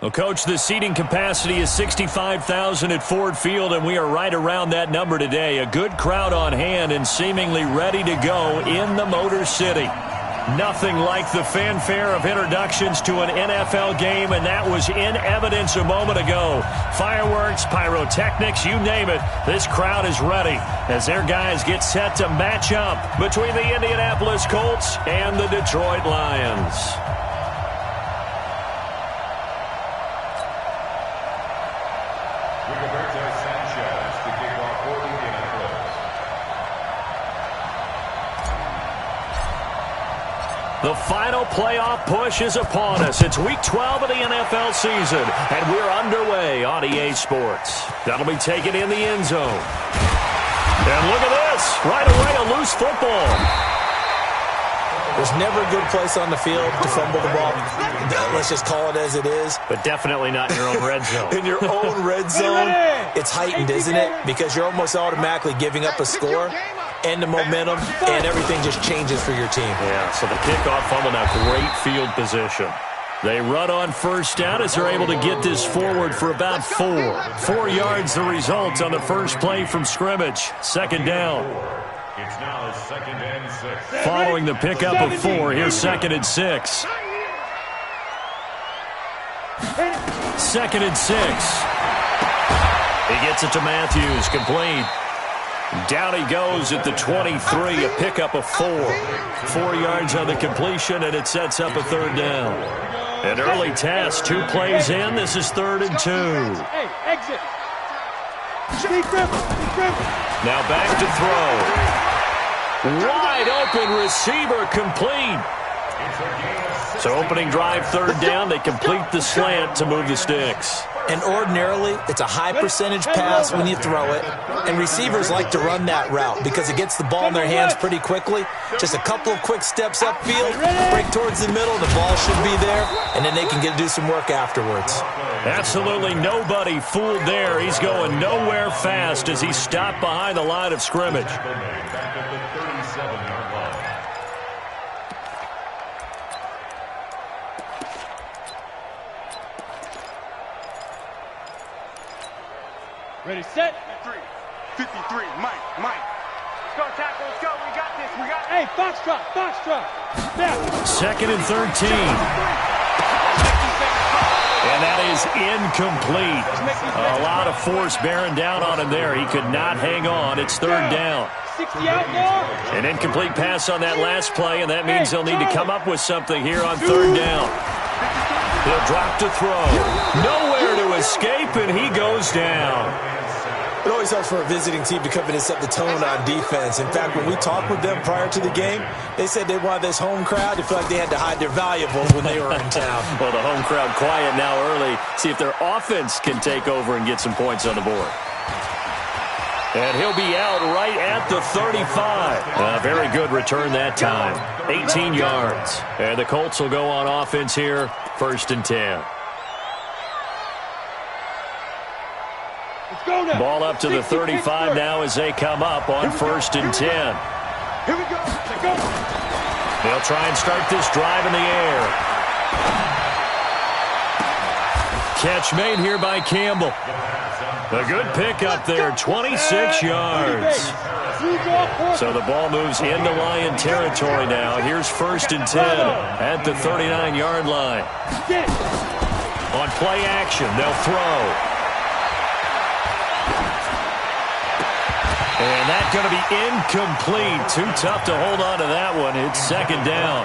Well, Coach, the seating capacity is 65,000 at Ford Field, and we are right around that number today. A good crowd on hand and seemingly ready to go in the Motor City. Nothing like the fanfare of introductions to an NFL game, and that was in evidence a moment ago. Fireworks, pyrotechnics, you name it. This crowd is ready as their guys get set to match up between the Indianapolis Colts and the Detroit Lions. The final playoff push is upon us. It's Week 12 of the NFL season, and we're underway on EA Sports. That'll be taken in the end zone. And look at this. Right away, a loose football. There's never a good place on the field to fumble the ball. Let's just call it as it is. But definitely not in your own red zone. In your own red zone, it's heightened, isn't it? Because you're almost automatically giving up a score and the momentum, and everything just changes for your team. Yeah, so the kickoff fumble now, great field position. They run on first down as they're able to get this forward for about 4. 4 yards the result on the first play from scrimmage. Second down. It's now 2nd and 6. Following the pickup of 4, here's 2nd and 6. 2nd and 6. He gets it to Matthews, complete. Down he goes at the 23, a pickup of 4. 4 yards on the completion, and it sets up a third down. An early test, 2 plays in. This is 3rd and 2. Hey, exit. Now back to throw. Wide open receiver, complete. So opening drive, 3rd down. They complete the slant to move the sticks. And ordinarily, it's a high percentage pass when you throw it. And receivers like to run that route because it gets the ball in their hands pretty quickly. Just a couple of quick steps upfield, break towards the middle, the ball should be there, and then they can do some work afterwards. Absolutely nobody fooled there. He's going nowhere fast as he stopped behind the line of scrimmage. Ready, set. 53, Mike. Let's go, tackle, let's go. We got this, Hey, foxtrot. Now. 2nd and 13. And that is incomplete. A lot of force bearing down on him there. He could not hang on. It's 3rd down. 60 out more. An incomplete pass on that last play, and that means they'll need to come up with something here on 3rd down. He'll drop to throw. Nowhere to escape, and he goes down. It always helps for a visiting team to come in and set the tone on defense. In fact, when we talked with them prior to the game, they said they wanted this home crowd to feel like they had to hide their valuables when they were in town. Well, the home crowd quiet now early. See if their offense can take over and get some points on the board. And he'll be out right at the 35. Very good return that time. 18 yards. And the Colts will go on offense here, 1st and 10. Ball up to the 35 now as they come up on 1st and 10. Here we go. They'll try and start this drive in the air. Catch made here by Campbell. A good pickup there, 26 yards. So the ball moves into Lion territory now. Here's 1st and 10 at the 39-yard line. On play action, they'll throw. And that's going to be incomplete. Too tough to hold on to that one. It's 2nd down.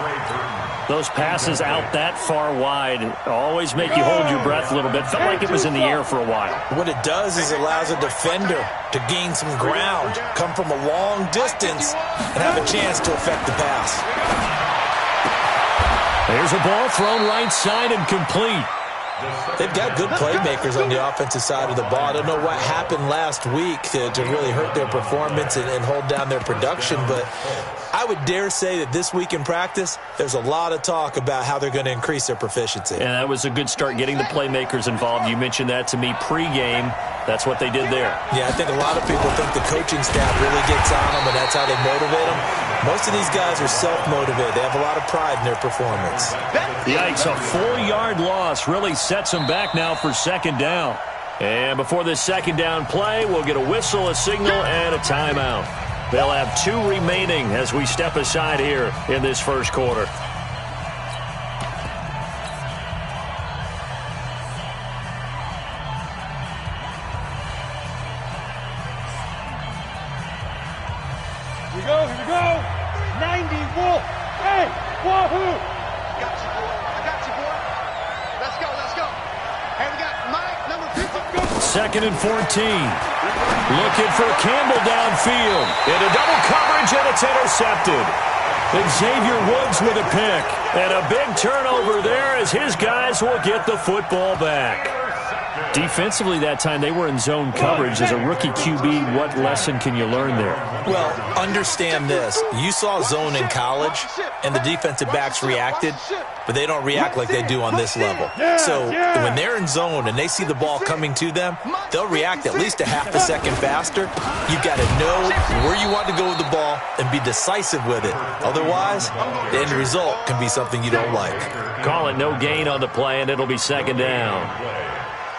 Those passes out that far wide always make you hold your breath a little bit. Felt like it was in the air for a while. What it does is it allows a defender to gain some ground, come from a long distance, and have a chance to affect the pass. There's a ball thrown right side and complete. They've got good playmakers on the offensive side of the ball. I don't know what happened last week to really hurt their performance and hold down their production, but I would dare say that this week in practice, there's a lot of talk about how they're going to increase their proficiency. And that was a good start getting the playmakers involved. You mentioned that to me pregame. That's what they did there. Yeah, I think a lot of people think the coaching staff really gets on them, and that's how they motivate them. Most of these guys are self-motivated. They have a lot of pride in their performance. Yikes, a 4-yard loss really sets them back now for second down. And before this second down play, we'll get a whistle, a signal, and a timeout. They'll have 2 remaining as we step aside here in this first quarter. Here we go. 90 Wolf. Hey, wahoo! Got you, boy. I got you, boy. Let's go. Hey, we got Mike, number 50. Second and 14. Looking for Campbell downfield. Into double coverage, and it's intercepted. Xavier Woods with a pick. And a big turnover there as his guys will get the football back. Defensively that time, they were in zone coverage. As a rookie QB, what lesson can you learn there? Well, understand this. You saw zone in college, and the defensive backs reacted, but they don't react like they do on this level. So when they're in zone and they see the ball coming to them, they'll react at least a half a second faster. You've got to know where you want to go with the ball and be decisive with it. Otherwise, the end result can be something you don't like. Call it no gain on the play, and it'll be second down.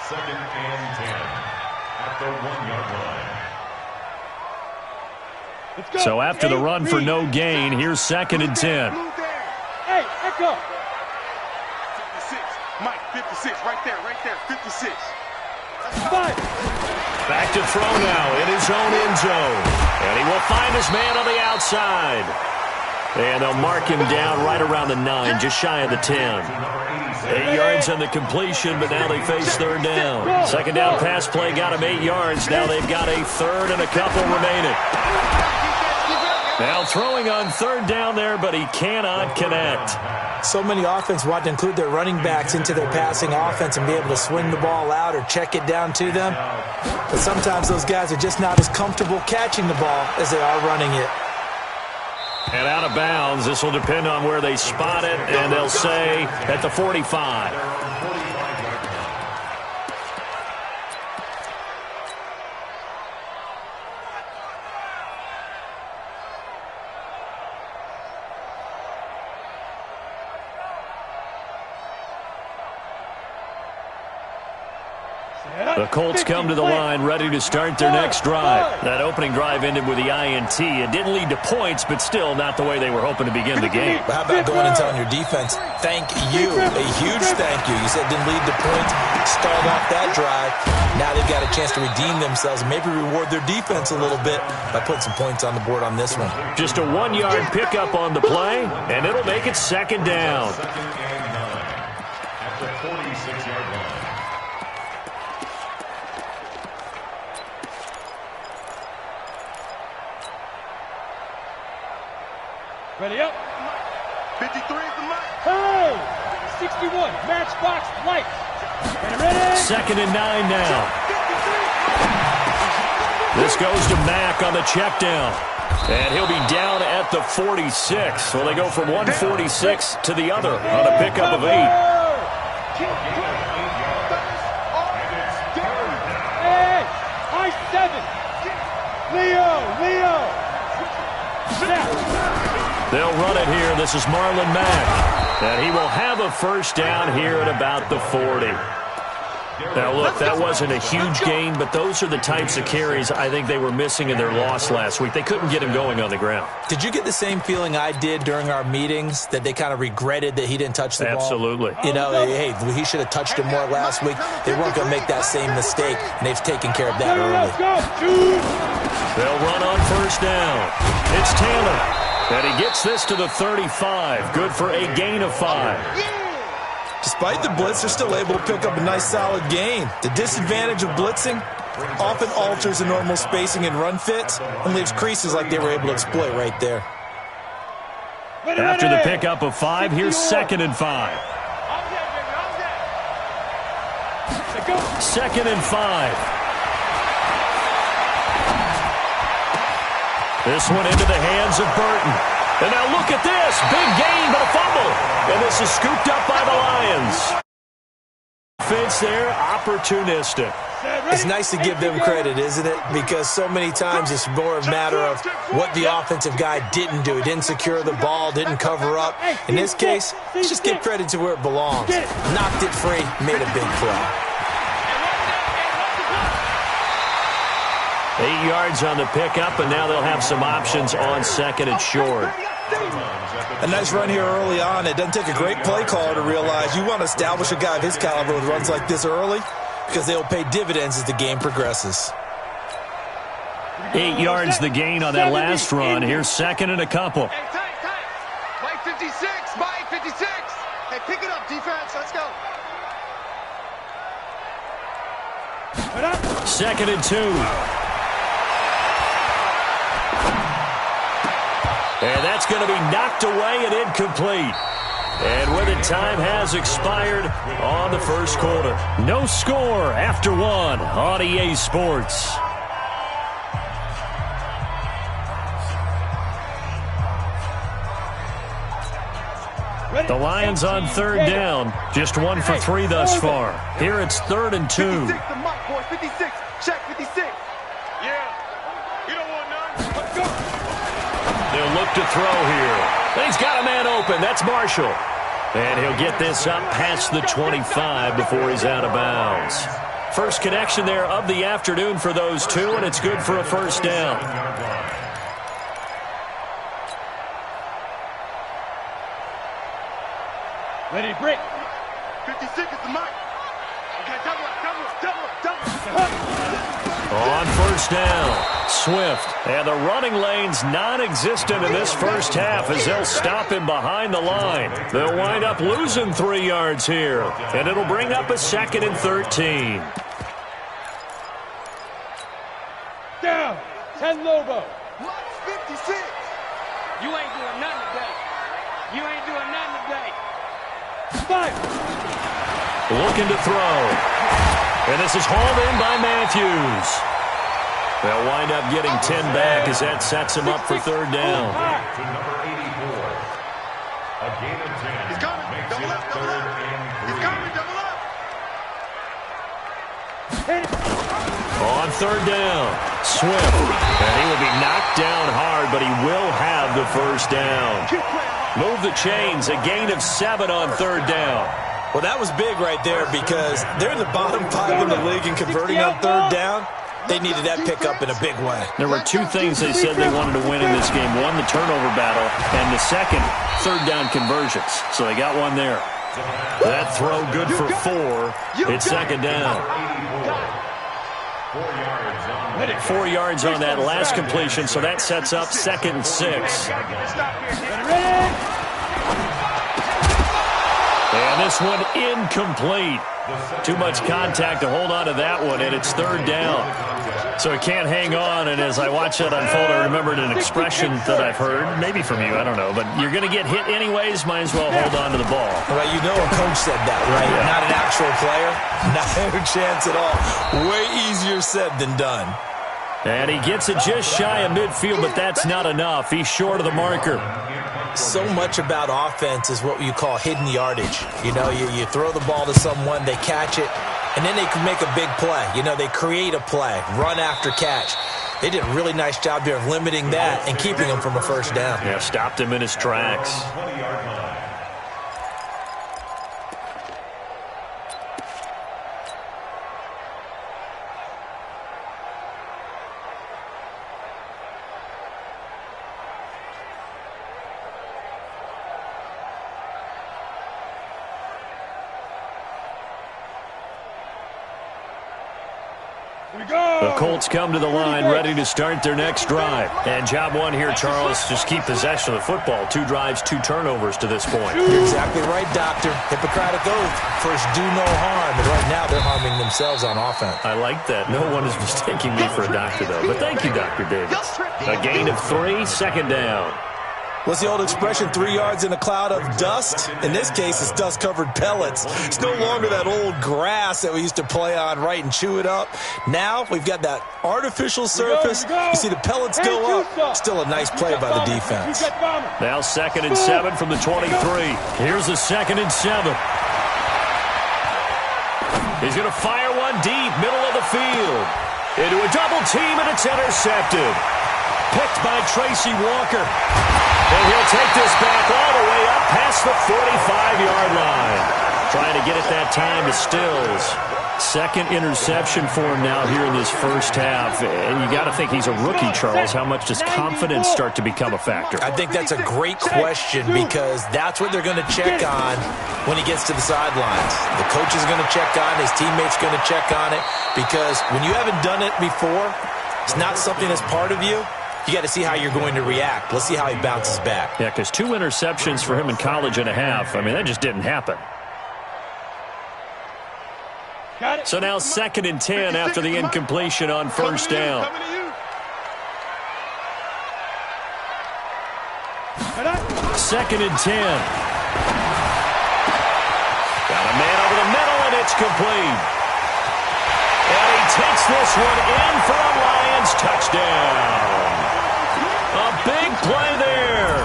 Second and 10 at the 1-yard line. So after the run for no gain, here's second and 10. Hey, Echo. 56. Mike, 56. Right there. 56. Five. Back to throw now in his own end zone. And he will find his man on the outside. And they'll mark him down right around the 9, just shy of the 10. 8 yards on the completion, but now they face third down. Second down pass play got him 8 yards. Now they've got a third and a couple remaining. Now throwing on third down there, but he cannot connect. So many offenses want to include their running backs into their passing offense and be able to swing the ball out or check it down to them. But sometimes those guys are just not as comfortable catching the ball as they are running it. And out of bounds. This will depend on where they spot it, and they'll say at the 45. The Colts come to the line ready to start their next drive. That opening drive ended with the INT. It didn't lead to points, but still not the way they were hoping to begin the game. But how about going and telling your defense, thank you, a huge thank you. You said it didn't lead to points, stalled off that drive. Now they've got a chance to redeem themselves and maybe reward their defense a little bit by putting some points on the board on this one. Just a 1-yard pickup on the play, and it'll make it second down. Second and 9 at the 46-yard line. Ready up. 53 is the Mike. Hey! 61. Matchbox light. Ready? Second and 9 now. This goes to Mack on the check down. And he'll be down at the 46. So they go from 146 to the other on a pickup of 8. Hey! High 7. Leo! Snap. They'll run it here. This is Marlon Mack. And he will have a first down here at about the 40. Now, look, that wasn't a huge gain, but those are the types of carries I think they were missing in their loss last week. They couldn't get him going on the ground. Did you get the same feeling I did during our meetings, that they kind of regretted that he didn't touch the ball? Absolutely. You know, hey, he should have touched it more last week. They weren't going to make that same mistake, and they've taken care of that early. They'll run on first down. It's Taylor. And he gets this to the 35. Good for a gain of 5. Despite the blitz, they're still able to pick up a nice, solid gain. The disadvantage of blitzing often alters the normal spacing and run fits and leaves creases like they were able to exploit right there. After the pickup of 5, here's second and 5. Second and 5. This one into the hands of Burton. And now look at this. Big gain, but a fumble. And this is scooped up by the Lions. Offense there, opportunistic. It's nice to give them credit, isn't it? Because so many times it's more a matter of what the offensive guy didn't do. He didn't secure the ball, didn't cover up. In this case, let's just give credit to where it belongs. Knocked it free, made a big play. 8 yards on the pickup, and now they'll have some options on second and short. A nice run here early on. It doesn't take a great play caller to realize you want to establish a guy of his caliber with runs like this early, because they'll pay dividends as the game progresses. 8 yards the gain on that last run. Here's second and a couple. Hey, tight. Mike 56, Mike 56. Hey, pick it up, defense. Let's go. Second and 2. And that's going to be knocked away and incomplete. And with it, time has expired on the first quarter. No score after one on EA Sports. The Lions on third down. Just 1 for 3 thus far. Here it's 3rd and 2. 56, the mic, boy. 56. Check 56. Yeah. You don't want none. Let's go. They'll look to throw here. And he's got a man open. That's Marshall. And he'll get this up past the 25 before he's out of bounds. First connection there of the afternoon for those two, and it's good for a first down. Ready, break. 56 is the mic. Okay, double up. On first down, Swift. And the running lane's non-existent in this first half as they'll stop him behind the line. They'll wind up losing 3 yards here, and it'll bring up a 2nd and 13. Down. 10 Lobo. Mike's 56. You ain't doing nothing today. You ain't doing nothing today. 5. Looking to throw. And this is hauled in by Matthews. They'll wind up getting 10 back as that sets him up for third down. To number 84. A gain of 10. He's coming. Makes Double it up. 3rd and 3. He's coming. Double up. On third down, Swift. And he will be knocked down hard, but he will have the first down. Move the chains, a gain of 7 on third down. Well, that was big right there because they're in the bottom 5 in the league in converting on third down. They needed that pickup in a big way. There were 2 things they said they wanted to win in this game. One, the turnover battle, and the second, third down conversions. So they got one there. That throw good for 4. It's second down. 4 yards on that last completion, so that sets up 2nd and 6. And this one incomplete. Too much contact to hold on to that one, and it's third down. So it can't hang on, and as I watch that unfold, I remembered an expression that I've heard, maybe from you, I don't know, but you're going to get hit anyways, might as well hold on to the ball. Well, you know a coach said that, right? Yeah. Not an actual player. No chance at all. Way easier said than done. And he gets it just shy of midfield, but that's not enough. He's short of the marker. So much about offense is what you call hidden yardage. You know, you throw the ball to someone, they catch it, and then they can make a big play. You know, they create a play, run after catch. They did a really nice job there of limiting that and keeping him from a first down. Yeah, stopped him in his tracks. 20-yard line. The Colts come to the line ready to start their next drive. And job one here, Charles, just keep possession of the football. 2 drives, 2 turnovers to this point. You're exactly right, Doctor. Hippocratic oath. First, do no harm. And right now, they're harming themselves on offense. I like that. No one is mistaking me for a doctor, though. But thank you, Dr. Davis. A gain of 3, second down. What's the old expression, 3 yards in a cloud of dust? In this case, it's dust-covered pellets. It's no longer that old grass that we used to play on, right, and chew it up. Now we've got that artificial surface. You see the pellets go up. Still a nice play by the defense. Now 2nd and 7 from the 23. Here's the 2nd and 7. He's going to fire one deep, middle of the field. Into a double team, and it's intercepted. Picked by Tracy Walker. And he'll take this back all the way up past the 45-yard line. Trying to get it that time to Stills. Second interception for him now here in this first half. And you got to think he's a rookie, Charles. How much does confidence start to become a factor? I think that's a great question because that's what they're going to check on when he gets to the sidelines. The coach is going to check on it. His teammates are going to check on it because when you haven't done it before, it's not something that's part of you. You got to see how you're going to react. Let's see how he bounces back. Yeah, because 2 interceptions for him in college and a half. I mean, that just didn't happen. So now 2nd and 10 after the incompletion on first down. Second and 10. Got a man over the middle, and it's complete. And he takes this one in for a Lions touchdown. A big play there.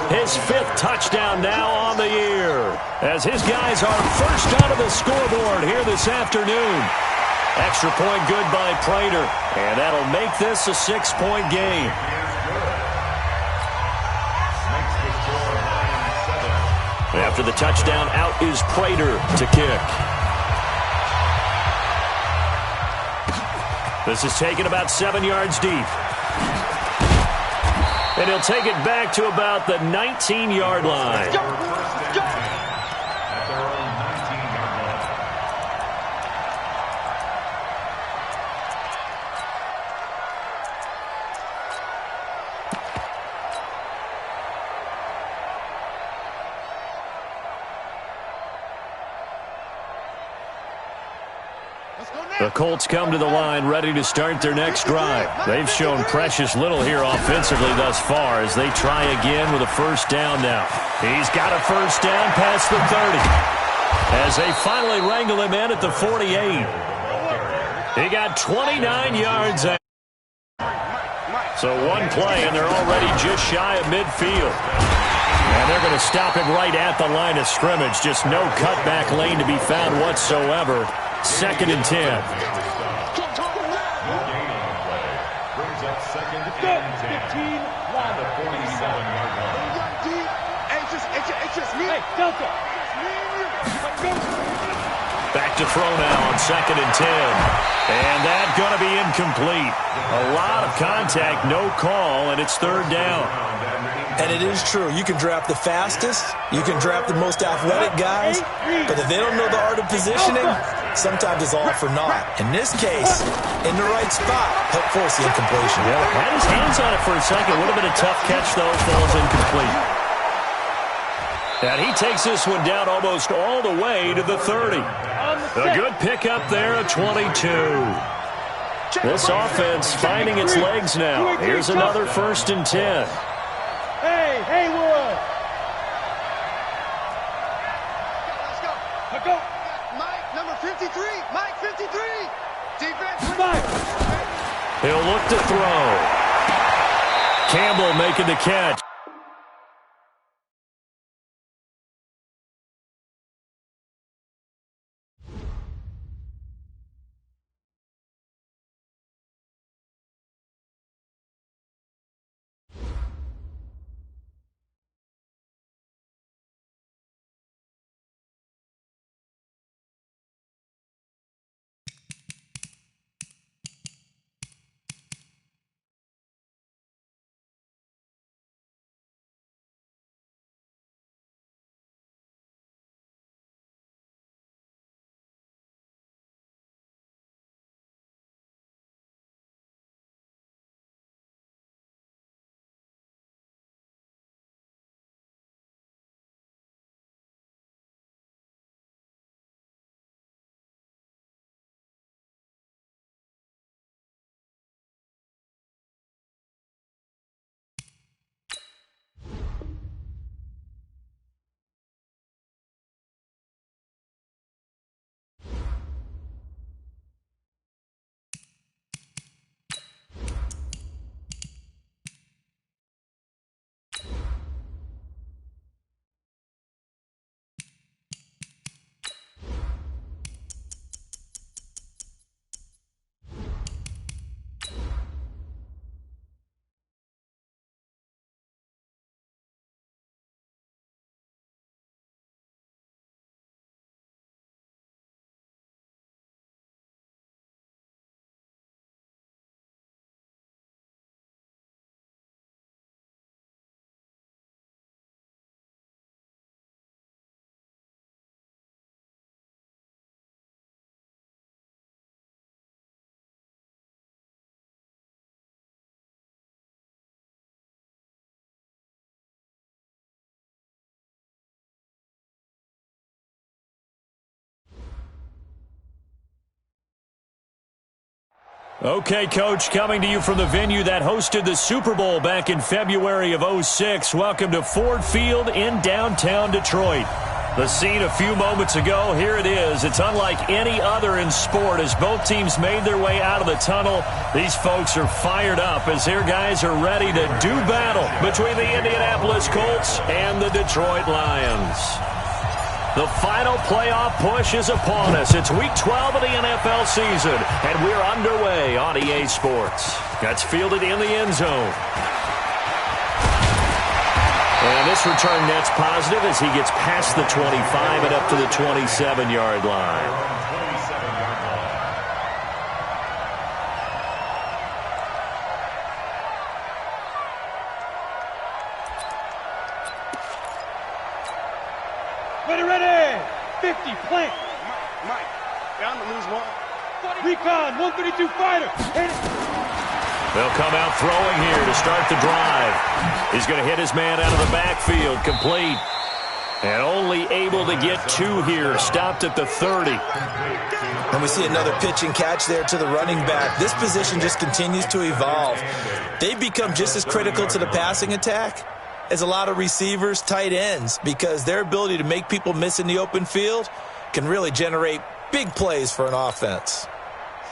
His 5th touchdown now on the year. As his guys are first onto the scoreboard here this afternoon. Extra point good by Prater. And that'll make this a 6-point game. After the touchdown, out is Prater to kick. This is taken about 7 yards deep. And he'll take it back to about the 19-yard line. The Colts come to the line ready to start their next drive. They've shown precious little here offensively thus far as they try again with a first down now. He's got a first down past the 30 as they finally wrangle him in at the 48. He got 29 yards. So one play, and they're already just shy of midfield. And they're going to stop him right at the line of scrimmage. Just no cutback lane to be found whatsoever. 2nd and 10. Back to throw now on 2nd and 10. And that's going to be incomplete. A lot of contact, no call, and it's 3rd down. And it is true. You can draft the fastest. You can draft the most athletic guys. But if they don't know the art of positioning, sometimes it's all for naught. In this case, in the right spot, help force the incompletion. Yeah, had his hands on it for a second. Would have been a tough catch, though. Falls incomplete. And he takes this one down almost all the way to the 30. A good pickup there at 22. This offense finding its legs now. Here's another 1st and 10. Hey, Haywood! Let's go. Let's go. Mike, number 53. Mike, 53. Defense. Fire. He'll look to throw. Campbell making the catch. Okay, Coach, coming to you from the venue that hosted the Super Bowl back in February of '06. Welcome to Ford Field in downtown Detroit. The scene a few moments ago, here it is. It's unlike any other in sport as both teams made their way out of the tunnel. These folks are fired up as their guys are ready to do battle between the Indianapolis Colts and the Detroit Lions. The final playoff push is upon us. It's Week 12 of the NFL season, and we're underway on EA Sports. That's fielded in the end zone. And this return net's positive as he gets past the 25 and up to the 27-yard line. Ready, 50, plant. Mike, I'm going to lose one. Recon, 132 fighter. Hit it. They'll come out throwing here to start the drive. He's going to hit his man out of the backfield, complete. And only able to get two here, stopped at the 30. And we see another pitch and catch there to the running back. This position just continues to evolve. They've become just as critical to the passing attack as a lot of receivers, tight ends, because their ability to make people miss in the open field can really generate big plays for an offense.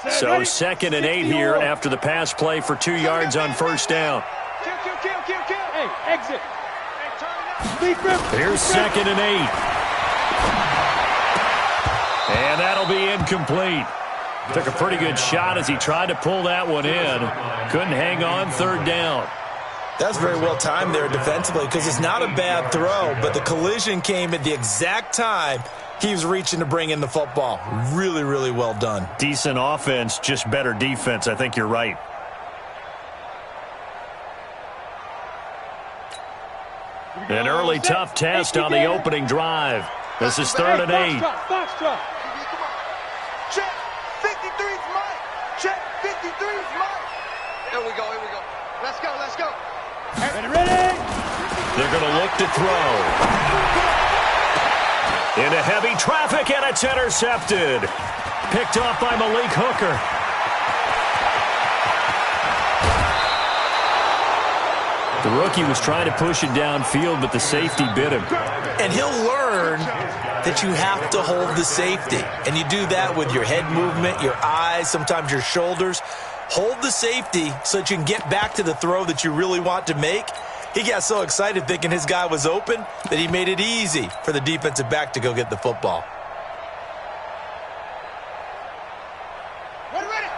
So 2nd and 8 here after the pass play for 2 yards on first down. Kill. Hey, exit. Hey, turn it out. Here's 2nd and 8. And that'll be incomplete. Took a pretty good shot as he tried to pull that one in. Couldn't hang on, 3rd down. That's very well timed there defensively because it's not a bad throw, but the collision came at the exact time he was reaching to bring in the football. Really, really well done. Decent offense, just better defense. I think you're right. An early tough test on the opening drive. This is 3rd and 8. Foxtrot. Check. 53's Mike. Check. 53's Mike. Here we go. Let's go. Ready. They're going to look to throw. Into heavy traffic, and it's intercepted. Picked off by Malik Hooker. The rookie was trying to push it downfield, but the safety bit him. And he'll learn that you have to hold the safety. And you do that with your head movement, your eyes, sometimes your shoulders. Hold the safety so that you can get back to the throw that you really want to make. He got so excited thinking his guy was open that he made it easy for the defensive back to go get the football. Ready.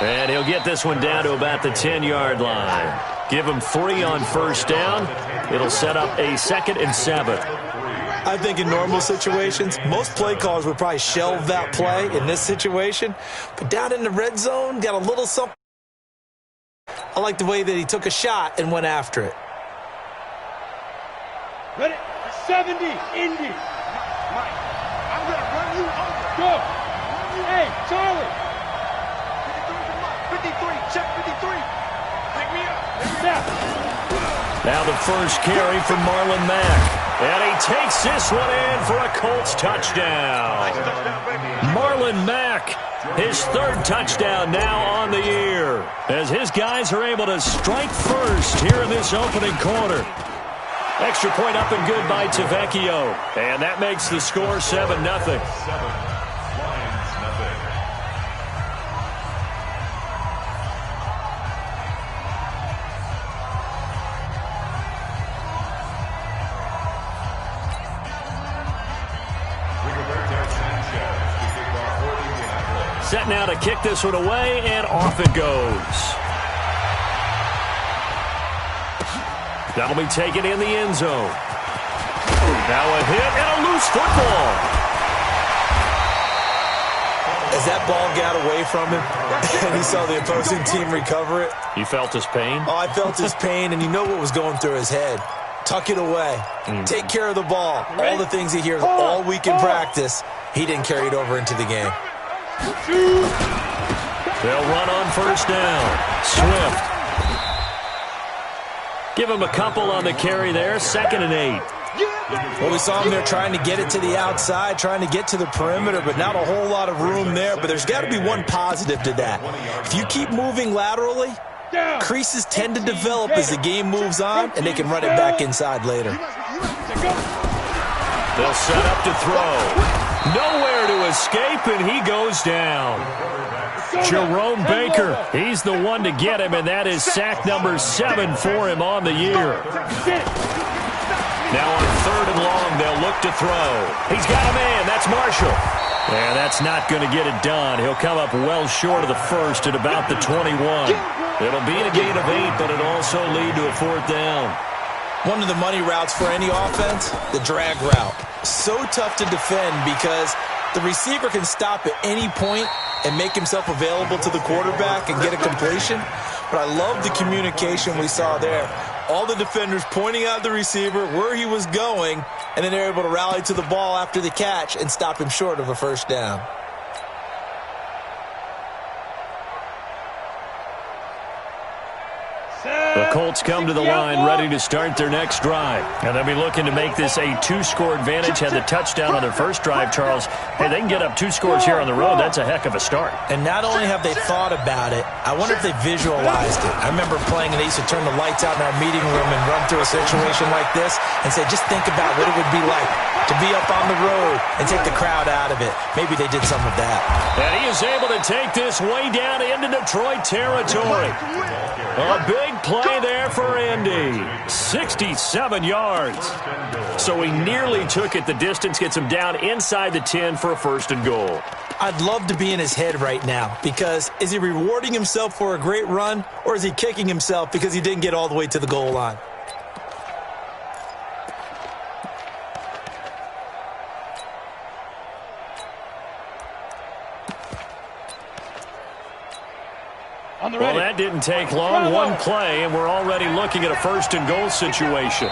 And he'll get this one down to about the 10-yard line. Give him 3 on first down. It'll set up a 2nd and 7. I think in normal situations, most play callers would probably shelve that play in this situation. But down in the red zone, got a little something. I like the way that he took a shot and went after it. Ready, 70, Indy. Mike, I'm going to run you over. Go. Hey, Charlie. 53, check 53. Pick me up. Snap. Now the first carry from Marlon Mack. And he takes this one in for a Colts touchdown. Marlon Mack, his 3rd touchdown now on the year, as his guys are able to strike first here in this opening quarter. Extra point up and good by Tavecchio. And that makes the score 7-0. Set now to kick this one away, and off it goes. That'll be taken in the end zone. Now a hit and a loose football. As that ball got away from him and he saw the opposing team recover it. You felt his pain? Oh, I felt his pain, and you know what was going through his head. Tuck it away. Take care of the ball. All the things he hears all week in practice, he didn't carry it over into the game. They'll run on first down. Swift. Give him a couple on the carry there, 2nd and 8. Well, we saw him there trying to get it to the outside, trying to get to the perimeter, but not a whole lot of room there. But there's got to be one positive to that. If you keep moving laterally, creases tend to develop as the game moves on, and they can run it back inside later. They'll set up to throw. Nowhere to escape, and he goes down. Jerome Baker, he's the one to get him, and that is sack number 7 for him on the year. Now on 3rd and long, they'll look to throw. He's got a man. That's Marshall. And that's not going to get it done. He'll come up well short of the first at about the 21. It'll be a gain of 8, but it'll also lead to a 4th down. One of the money routes for any offense, the drag route. So tough to defend because the receiver can stop at any point and make himself available to the quarterback and get a completion. But I love the communication we saw there. All the defenders pointing out the receiver where he was going, and then they're able to rally to the ball after the catch and stop him short of a 1st down. The Colts come to the line ready to start their next drive. And they'll be looking to make this a 2-score advantage. Had the touchdown on their first drive, Charles. Hey, they can get up 2 scores here on the road. That's a heck of a start. And not only have they thought about it, I wonder if they visualized it. I remember playing and they used to turn the lights out in our meeting room and run through a situation like this and say, just think about what it would be like to be up on the road and take the crowd out of it. Maybe they did some of that. And he is able to take this way down into Detroit territory. A big play there for Indy. 67 yards. So he nearly took it the distance, gets him down inside the 10 for a 1st and goal. I'd love to be in his head right now because is he rewarding himself for a great run or is he kicking himself because he didn't get all the way to the goal line? Well, that didn't take long. One play, and we're already looking at a 1st and goal situation.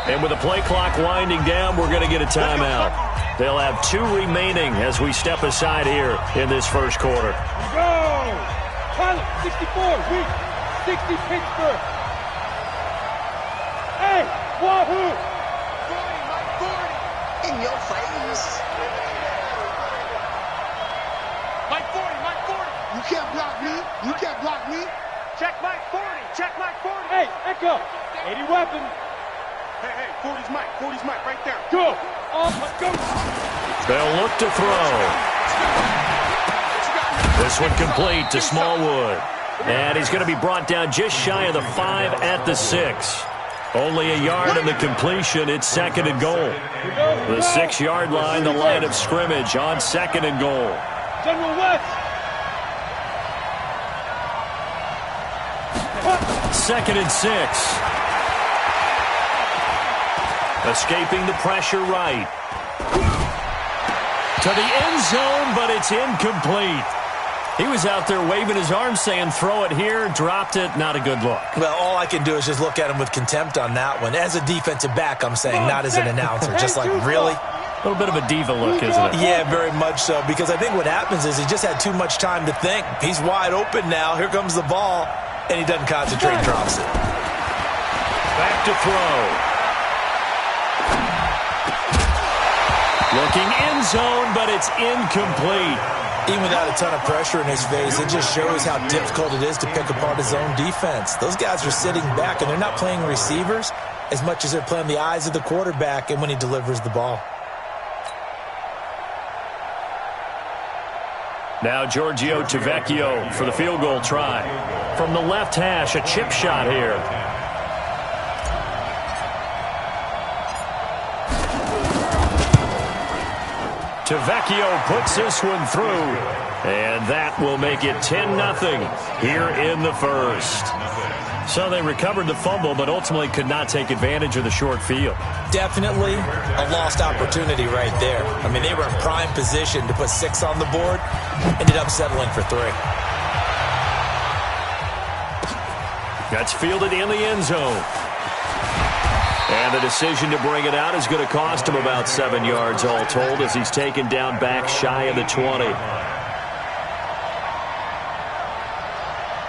And with the play clock winding down, we're going to get a timeout. They'll have 2 remaining as we step aside here in this 1st quarter. Go! Pilot, 64, weak, 60 Pittsburgh. Hey, wahoo! 40, in your face. Mike 40, Mike 40. You can't block me. You can't block me. Check Mike 40, check Mike 40. Hey, Echo, 80 weapon. Hey, 40's Mike, 40's Mike, right there. Go! Let's go! They'll look to throw. This one complete to Smallwood. And he's going to be brought down just shy of the 5 at the 6. Only a yard in the completion. It's 2nd and goal. The 6-yard line, the line of scrimmage on 2nd and goal. General West. 2nd and 6. Escaping the pressure right. To the end zone, but it's incomplete. He was out there waving his arms saying, throw it here, dropped it, not a good look. Well, all I can do is just look at him with contempt on that one. As a defensive back, I'm saying, not as an announcer. Just like, really? A little bit of a diva look, isn't it? Yeah, very much so, because I think what happens is he just had too much time to think. He's wide open now. Here comes the ball, and he doesn't concentrate and drops it. Back to throw. Looking end zone, but it's incomplete. Even without a ton of pressure in his face, it just shows how difficult it is to pick apart his own defense. Those guys are sitting back, and they're not playing receivers as much as they're playing the eyes of the quarterback and when he delivers the ball. Now Giorgio Tavecchio for the field goal try. From the left hash, a chip shot here. Tavecchio puts this one through, and that will make it 10-0 here in the 1st. So they recovered the fumble, but ultimately could not take advantage of the short field. Definitely a lost opportunity right there. I mean, they were in prime position to put 6 on the board, ended up settling for 3. That's fielded in the end zone. And the decision to bring it out is going to cost him about 7 yards all told as he's taken down back shy of the 20.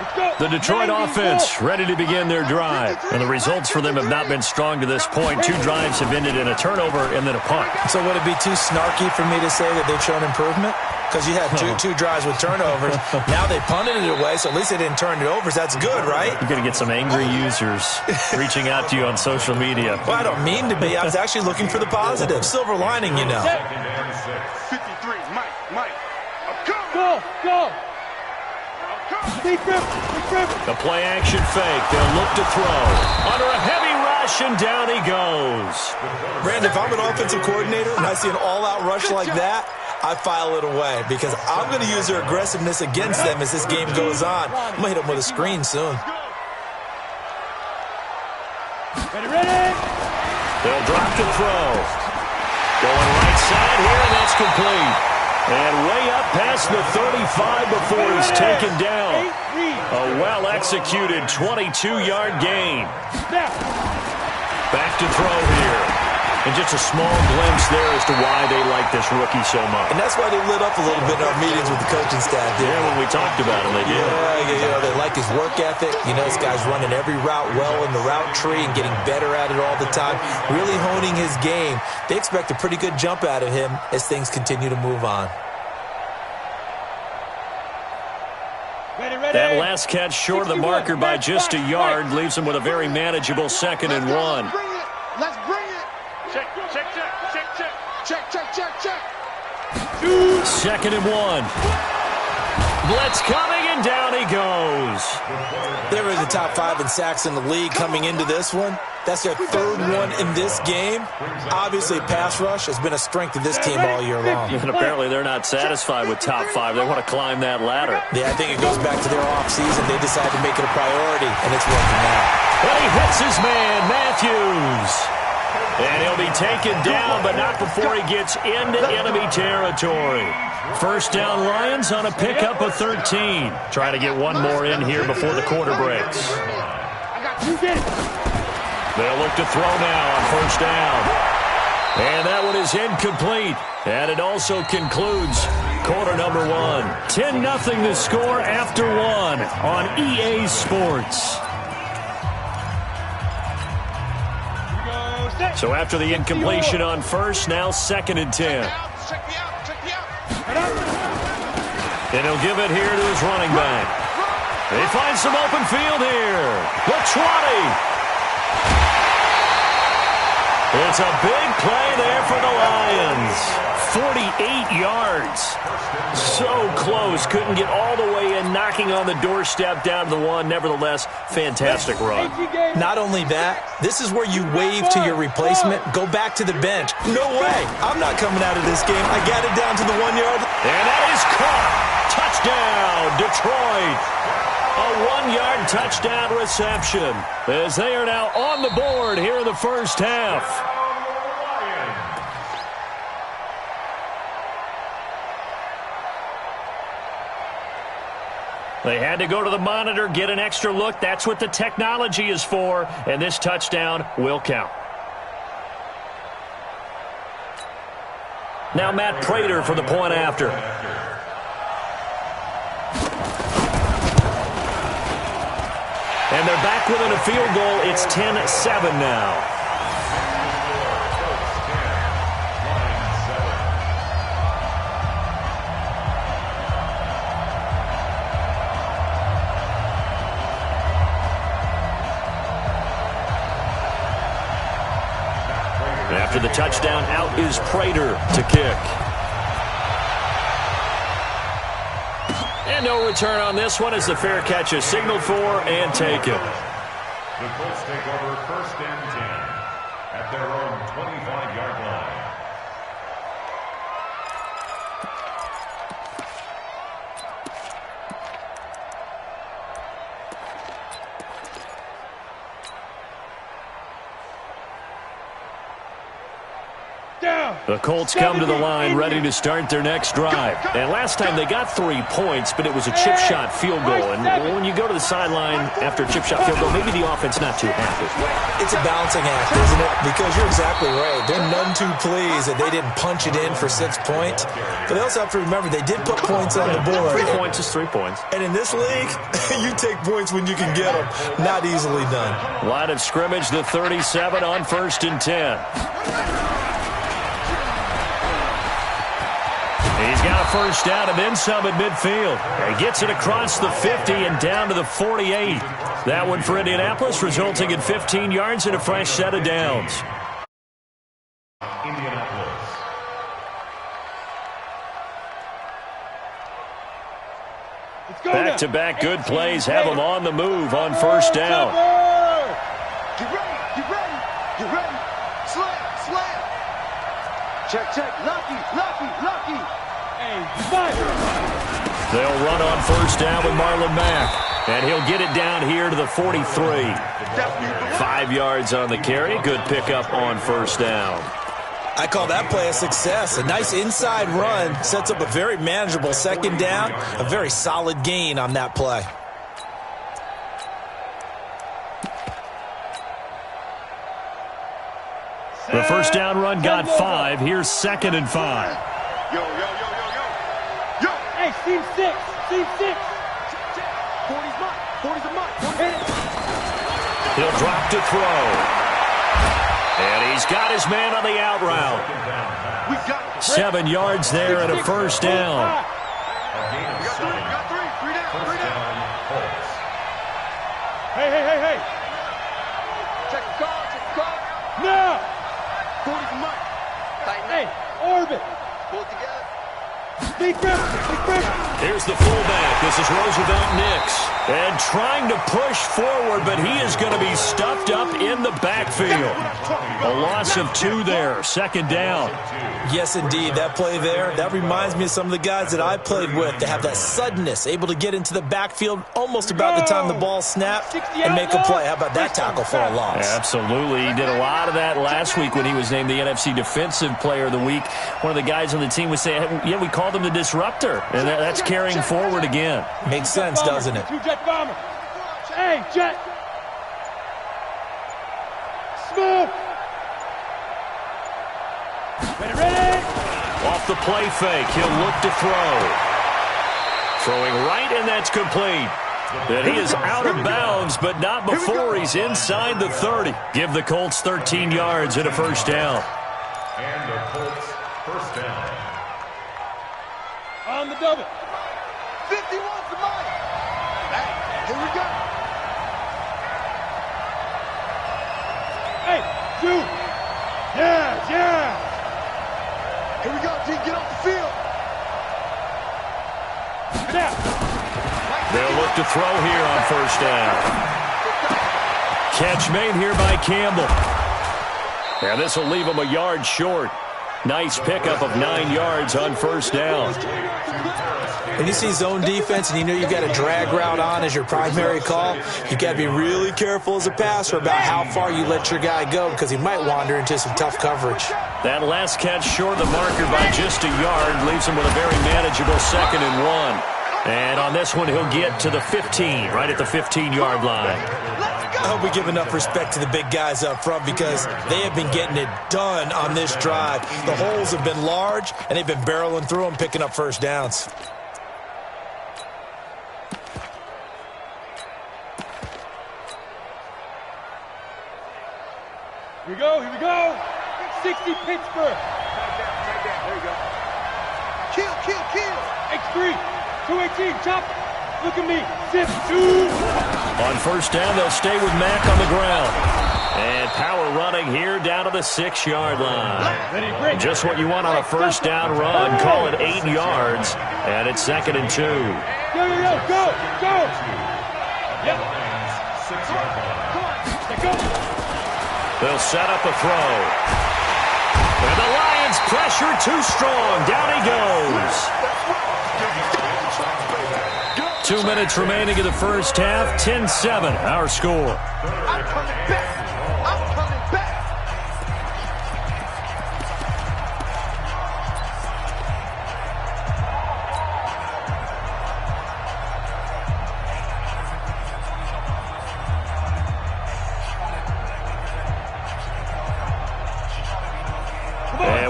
Let's go! The Detroit offense ready to begin their drive. And the results for them have not been strong to this point. 2 drives have ended in a turnover and then a punt. So would it be too snarky for me to say that they've shown improvement? Because you had two drives with turnovers. Now they punted it away, so at least they didn't turn it over. So that's good, right? You're going to get some angry users reaching out to you on social media. Well, I don't mean to be. I was actually looking for the positive. Silver lining, you know. 53, Mike. Go. The play action fake. They'll look to throw. Under a heavy rush, and down he goes. Brandon, if I'm an offensive coordinator and I see an all-out rush like that, I file it away because I'm going to use their aggressiveness against them as this game goes on. I'm going to hit them with a screen soon. Ready. They'll drop to throw. Going right side here, and that's complete. And way up past the 35 before he's taken down. A well-executed 22-yard gain. Back to throw here. And just a small glimpse there as to why they like this rookie so much. And that's why they lit up a little bit in our meetings with the coaching staff. Yeah, when we talked about him, they did. Yeah, they like his work ethic. You know, this guy's running every route well in the route tree and getting better at it all the time, really honing his game. They expect a pretty good jump out of him as things continue to move on. That last catch short of the marker by just a yard leaves him with a very manageable 2nd and 1. Let's bring it. Check. 2nd and 1. Blitz coming, and down he goes. They were in the top 5 in sacks in the league coming into this one. That's their 3rd one in this game. Obviously, pass rush has been a strength of this team all year long. And apparently they're not satisfied with top 5. They want to climb that ladder. Yeah, I think it goes back to their offseason. They decided to make it a priority, and it's working out. And he hits his man, Matthews. And he'll be taken down, but not before he gets into enemy territory. First down, Lions on a pickup of 13. Trying to get one more in here before the quarter breaks. They'll look to throw now on first down. And that one is incomplete. And it also concludes quarter number 1. 10-0 the score after 1 on EA Sports. So after the incompletion on first, now 2nd and 10. And he'll give it here to his running back. They find some open field here. The 20. It's a big play there for the Lions. 48 yards. So close. Couldn't get all the way in, knocking on the doorstep down to the 1. Nevertheless, fantastic run. Not only that, this is where you wave to your replacement, go back to the bench. No way. I'm not coming out of this game. I got it down to the 1 yard. And that is caught. Touchdown, Detroit. A 1-yard touchdown reception as they are now on the board here in the first half. They had to go to the monitor, get an extra look. That's what the technology is for, and this touchdown will count. Now Matt Prater for the point after. And they're back within a field goal. It's 10-7 now. After the touchdown, out is Prater to kick. And no return on this one as the fair catch is signaled for and taken. The Colts take over 1st and 10 at their own 25-yard line. The Colts come to the line ready to start their next drive. And last time they got 3 points, but it was a chip shot field goal. And when you go to the sideline after a chip shot field goal, maybe the offense not too happy. It's a balancing act, isn't it? Because you're exactly right. They're none too pleased that they didn't punch it in for 6 points. But they also have to remember they did put points on the board. 3 points is 3 points. And in this league, you take points when you can get them. Not easily done. Line of scrimmage, the 37 on 1st and 10. He's got a first down and then some at midfield. He gets it across the 50 and down to the 48. That one for Indianapolis, resulting in 15 yards and a fresh set of downs. Indianapolis. Back-to-back good plays have them on the move on 1st down. Get ready, get ready, get ready. Slam, slam. Check, check. Lucky, lucky, lucky. They'll run on 1st down with Marlon Mack. And he'll get it down here to the 43. 5 yards on the carry. Good pickup on 1st down. I call that play a success. A nice inside run sets up a very manageable 2nd down. A very solid gain on that play. The 1st down run got 5. Here's 2nd and 5. Yo, yo, yo, yo, yo. Yo. Hey, team 6. Team 6. 40's mine. 40's a mine. He'll drop to throw. And he's got his man on the out route. We got it. 7 yards there and a 1st down. A gain of 7. We got 3. 3 down. 3 First down. down, Colts. Hey. Check the car. Check the car. No. 40's a mine. Tighten Hey, up. orbit. Pull it together. Big pressure. Here's the fullback. This is Roosevelt Nix. And trying to push forward, but he is going to be stuffed up in the backfield. A loss of 2 there. 2nd down. Yes, indeed. That play there, that reminds me of some of the guys that I played with. They have that suddenness, able to get into the backfield almost about the time the ball snapped and make a play. How about that tackle for a loss? Absolutely. He did a lot of that last week when he was named the NFC Defensive Player of the Week. One of the guys on the team was saying, yeah, we called him the disruptor. And that's carrying forward again. Makes sense, doesn't it? 2 jet bomber. Hey, jet. Smoke. Ready. Off the play fake, he'll look to throw. Throwing right, and that's complete. And he is out of bounds, but not before he's inside the 30. Give the Colts 13 yards and a 1st down. And the Colts, 1st down. On the double. 51's the mine. Hey, here we go. Hey, shoot. Yeah. Here we go, G. Get off the field. Now. They'll look to throw here on 1st down. Catch made here by Campbell. And this will leave him a yard short. Nice pickup of 9 yards on 1st down. When you see zone defense and you know you've got a drag route on as your primary call, you got to be really careful as a passer about how far you let your guy go because he might wander into some tough coverage. That last catch short of the marker by just a yard leaves him with a very manageable 2nd and 1. And on this one, he'll get to the 15, right at the 15-yard line. I hope we give enough respect to the big guys up front because they have been getting it done on this drive. The holes have been large, and they've been barreling through them, picking up 1st downs. Here we go. 60 Pittsburgh. Tight down. There you go. Kill. X3. 218. Chop. Look at me. Zip. 2. On 1st down, they'll stay with Mack on the ground. And power running here down to the 6-yard line. Just what you want on a 1st down run. Call it 8 yards. And it's 2nd and 2. Go. Yep. 6-yard line. Let's go. They'll set up a throw. And the Lions pressure too strong. Down he goes. 2 minutes remaining in the 1st half. 10-7, our score. I'm coming back.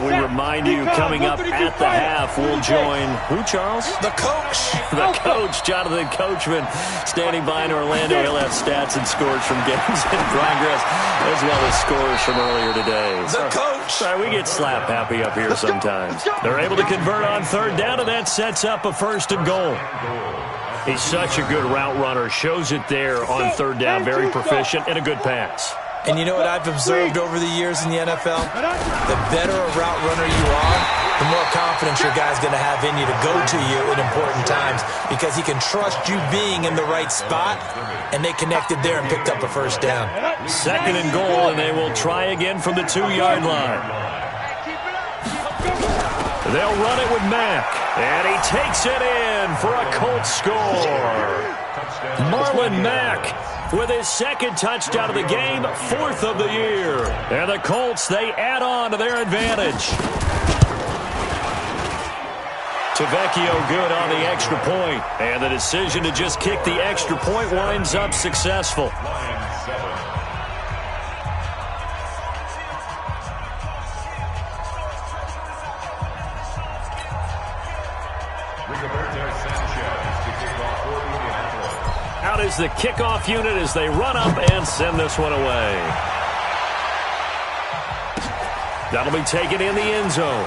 And we remind you, coming up at the half, we'll join who, Charles? The coach. The coach, Jonathan Coachman, standing by in Orlando. He'll have stats and scores from games in progress, as well as scores from earlier today. The coach. Sorry, we get slap happy up here sometimes. They're able to convert on third down, and that sets up a first and goal. He's such a good route runner. Shows it there on third down. Very proficient and a good pass. And you know what I've observed over the years in the NFL? The better a route runner you are, the more confidence your guy's going to have in you to go to you in important times because he can trust you being in the right spot, and they connected there and picked up a first down. Second and goal, and they will try again from the 2-yard line. They'll run it with Mack, and he takes it in for a Colts score. Marlon Mack with his second touchdown of the game, fourth of the year. And the Colts, they add on to their advantage. Tavecchio good on the extra point, and the decision to just kick the extra point winds up successful. Out is the kickoff unit as they run up and send this one away. That'll be taken in the end zone.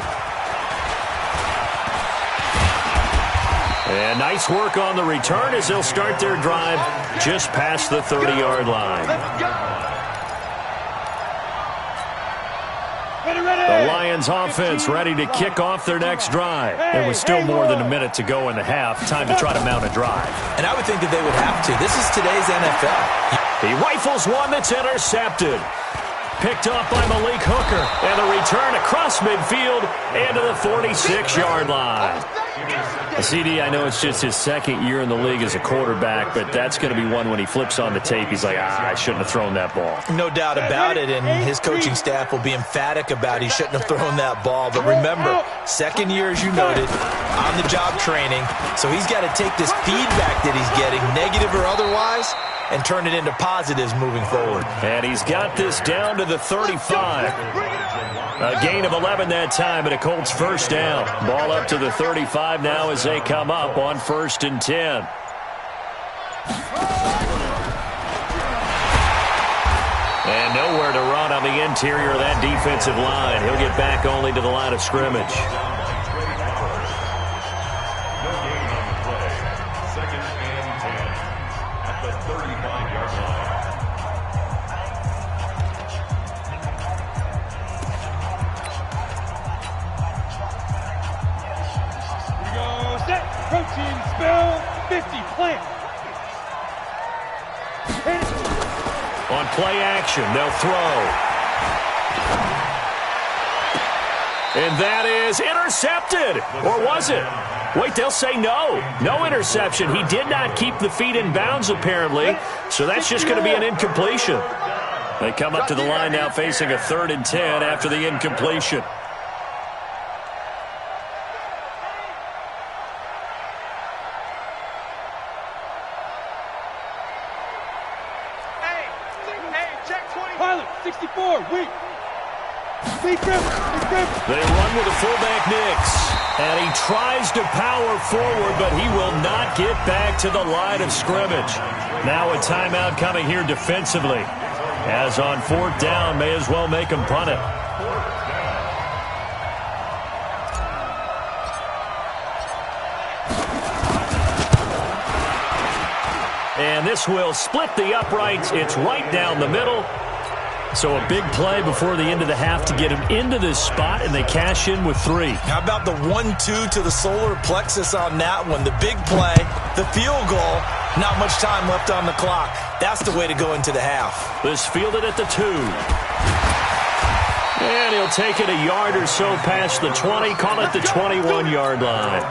And nice work on the return as they'll start their drive just past the 30-yard line. The Lions offense ready to kick off their next drive. And with still more than a minute to go in the half, time to try to mount a drive. And I would think that they would have to. This is today's NFL. He rifles one that's intercepted. Picked off by Malik Hooker. And a return across midfield and to the 46-yard line. CD, I know it's just his second year in the league as a quarterback, but that's going to be one when he flips on the tape. He's like, I shouldn't have thrown that ball. No doubt about it, and his coaching staff will be emphatic about he shouldn't have thrown that ball. But remember, second year, as you noted, on-the-job training, so he's got to take this feedback that he's getting, negative or otherwise, and turn it into positives moving forward. And he's got this down to the 35. A gain of 11 that time, and a Colts first down. Ball up to the 35 now as they come up on 1st and 10. And nowhere to run on the interior of that defensive line. He'll get back only to the line of scrimmage. Protein spell 50 plant. On play action, they'll throw. And that is intercepted. Or was it? Wait, they'll say no. No interception. He did not keep the feet in bounds, apparently. So that's just going to be an incompletion. They come up to the line now facing a 3rd and 10 after the incompletion. Pilot, 64, weak. They run with a fullback Nix. And he tries to power forward, but he will not get back to the line of scrimmage. Now a timeout coming here defensively. As on 4th down, may as well make him punt it. And this will split the uprights. It's right down the middle. So a big play before the end of the half to get him into this spot, and they cash in with 3. How about the 1-2 to the solar plexus on that one? The big play, the field goal, not much time left on the clock. That's the way to go into the half. This fielded at the 2. And he'll take it a yard or so past the 20, call it the 21-yard line.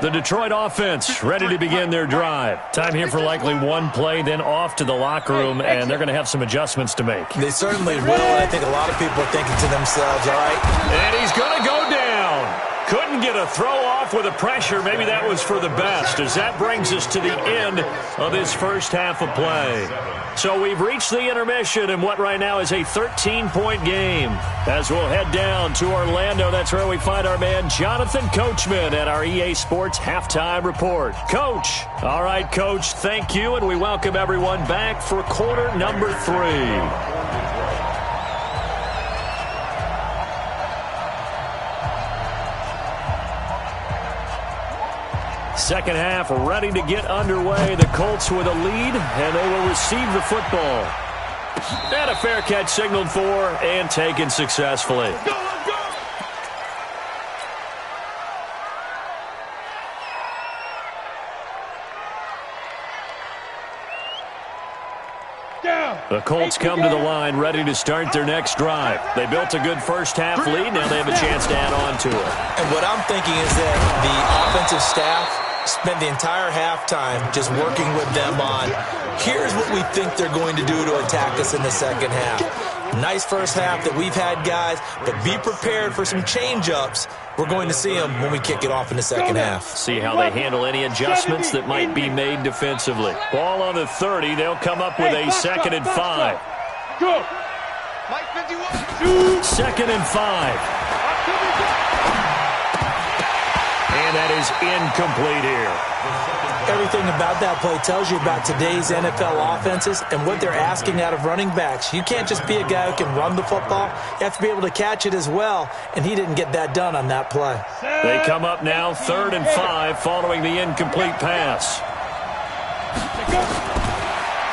The Detroit offense ready to begin their drive. Time here for likely one play, then off to the locker room, and they're going to have some adjustments to make. They certainly will, and I think a lot of people are thinking to themselves, all right. And he's going to go down. Couldn't get to throw off with the pressure. Maybe that was for the best, as that brings us to the end of this first half of play. So we've reached the intermission in what right now is a 13-point game. As we'll head down to Orlando, that's where we find our man Jonathan Coachman at our EA Sports Halftime Report. Coach. All right, Coach, thank you, and we welcome everyone back for quarter number 3. Second half ready to get underway. The Colts with a lead, and they will receive the football. And a fair catch signaled for and taken successfully. The Colts come to the line ready to start their next drive. They built a good first half lead. Now they have a chance to add on to it. And what I'm thinking is that the offensive staff spent the entire halftime just working with them on, here's what we think they're going to do to attack us in the second half. Nice first half that we've had, guys, but be prepared for some change-ups. We're going to see them when we kick it off in the second half. See how they handle any adjustments that might be made defensively. Ball on the 30. They'll come up with a 2nd and 5. Go. 2nd and 5. And that is incomplete here. Everything about that play tells you about today's NFL offenses and what they're asking out of running backs. You can't just be a guy who can run the football. You have to be able to catch it as well, and he didn't get that done on that play. They come up now 3rd and 5 following the incomplete pass.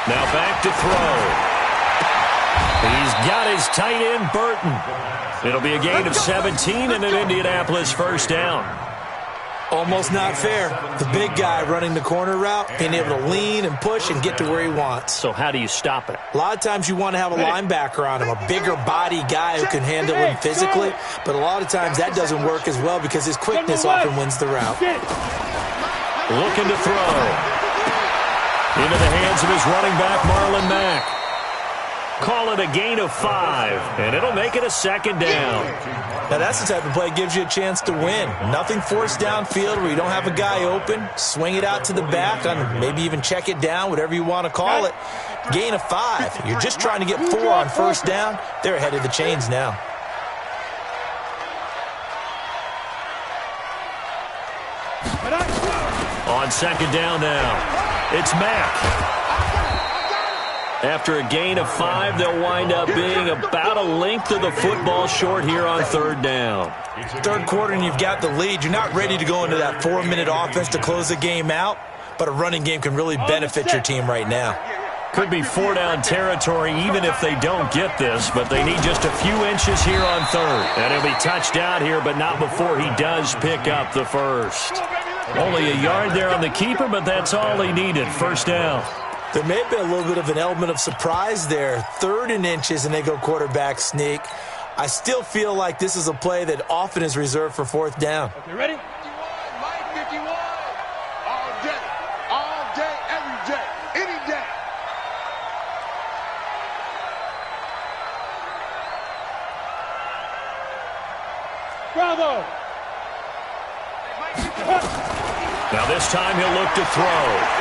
Now back to throw. He's got his tight end, Burton. It'll be a gain of 17 and an Indianapolis first down. Almost not fair. The big guy running the corner route, being able to lean and push and get to where he wants. So how do you stop it? A lot of times you want to have a linebacker on him, a bigger body guy who can handle him physically, but a lot of times that doesn't work as well because his quickness often wins the route. Looking to throw. Into the hands of his running back, Marlon Mack. Call it a gain of 5, and it'll make it a 2nd down. Now, that's the type of play that gives you a chance to win. Nothing forced downfield where you don't have a guy open. Swing it out to the back, and maybe even check it down, whatever you want to call it. Gain of 5. You're just trying to get 4 on first down. They're ahead of the chains now. On 2nd down now, it's Mack. After a gain of 5, they'll wind up being about a length of the football short here on 3rd down. Third quarter and you've got the lead. You're not ready to go into that 4-minute offense to close the game out, but a running game can really benefit your team right now. Could be 4-down territory even if they don't get this, but they need just a few inches here on 3rd. And he'll be touched out here, but not before he does pick up the first. Only a yard there on the keeper, but that's all he needed. First down. There may have been a little bit of an element of surprise there. 3rd and inches, and they go quarterback sneak. I still feel like this is a play that often is reserved for 4th down. Okay, ready? 51, Mike 51. All day, every day, any day. Bravo. Now this time he'll look to throw.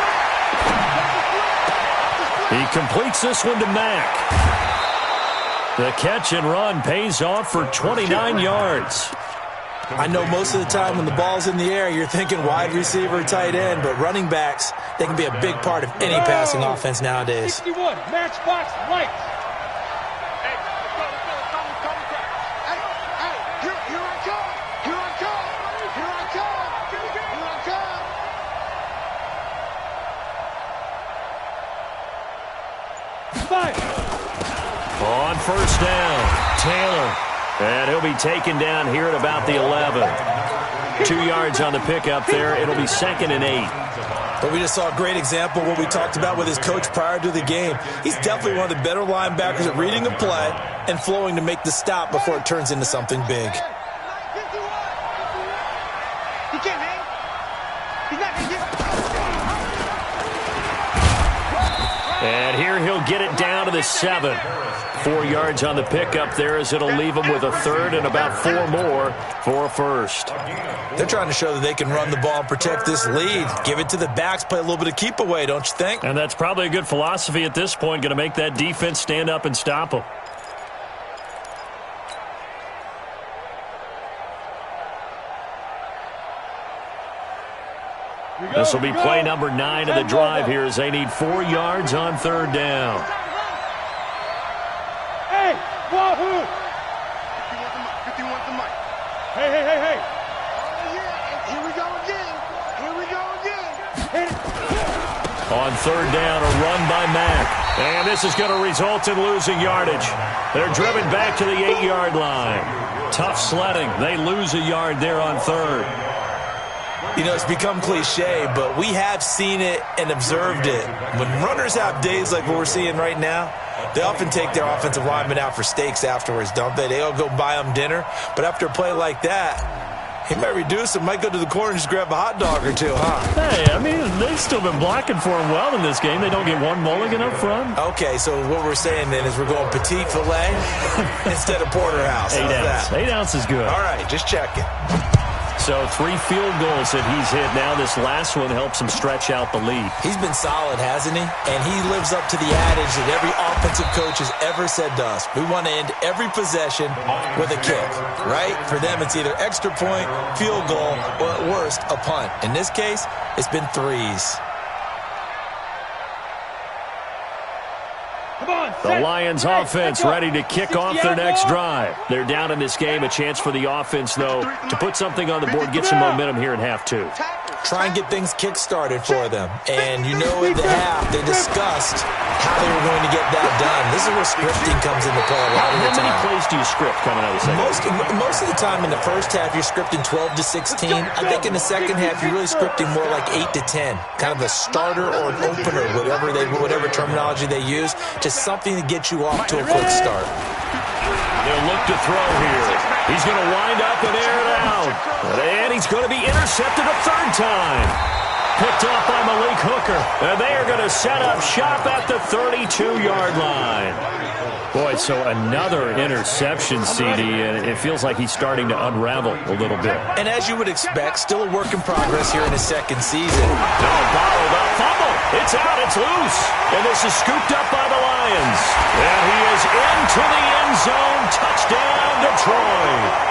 He completes this one to Mack. The catch and run pays off for 29 yards. I know most of the time when the ball's in the air, you're thinking wide receiver, tight end, but running backs, they can be a big part of any passing offense nowadays. 61, matchbox right. On first down, Taylor. And he'll be taken down here at about the 11. 2 yards on the pickup there. It'll be 2nd and 8. But we just saw a great example of what we talked about with his coach prior to the game. He's definitely one of the better linebackers at reading a play and flowing to make the stop before it turns into something big. He can't hang. He's not going to get And here he'll get it down to the 7. 4 yards on the pickup there as it'll leave him with a third and about 4 more for a first. They're trying to show that they can run the ball and protect this lead. Give it to the backs, play a little bit of keep away, don't you think? And that's probably a good philosophy at this point, going to make that defense stand up and stop them. This will be play number 9 of the drive here as they need 4 yards on 3rd down. Hey, wahoo! 51 to Mike. Hey. Oh, yeah. Here we go again. On 3rd down, a run by Mack. And this is going to result in losing yardage. They're driven back to the 8-yard line. Tough sledding. They lose a yard there on 3rd. You know, it's become cliche, but we have seen it and observed it. When runners have days like what we're seeing right now, they often take their offensive linemen out for steaks afterwards, don't they? They all go buy them dinner. But after a play like that, he might reduce it, might go to the corner and just grab a hot dog or two, huh? Hey, I mean, they've still been blocking for him well in this game. They don't get one mulligan up front. Okay, so what we're saying then is we're going petite filet instead of porterhouse. 8 ounce. 8 ounce is good. All right, just checking. So 3 field goals that he's hit now. This last one helps him stretch out the lead. He's been solid, hasn't he? And he lives up to the adage that every offensive coach has ever said to us. We want to end every possession with a kick, right? For them, it's either extra point, field goal, or at worst, a punt. In this case, it's been 3s. The Lions offense ready to kick off their next drive. They're down in this game. A chance for the offense, though, to put something on the board, get some momentum here in half 2. Try and get things kick-started for them. And you know at the half, they discussed how they were going to get that done. This is where scripting comes into play a lot of the time. How many plays do you script coming out of the second? Most of the time in the first half, you're scripting 12 to 16. I think in the second half, you're really scripting more like 8 to 10. Kind of a starter or an opener, whatever terminology they use. Just something to get you off to a quick start. They'll look to throw here. He's going to wind up and air it out. And he's going to be intercepted a 3rd time. Picked off by Malik Hooker. And they are going to set up shop at the 32-yard line. Boy, so another interception, CD, and it feels like he's starting to unravel a little bit. And as you would expect, still a work in progress here in his second season. Now bottled up, fumble. It's out, it's loose. And this is scooped up by the Lions. And he is into the end zone. Touchdown, Detroit.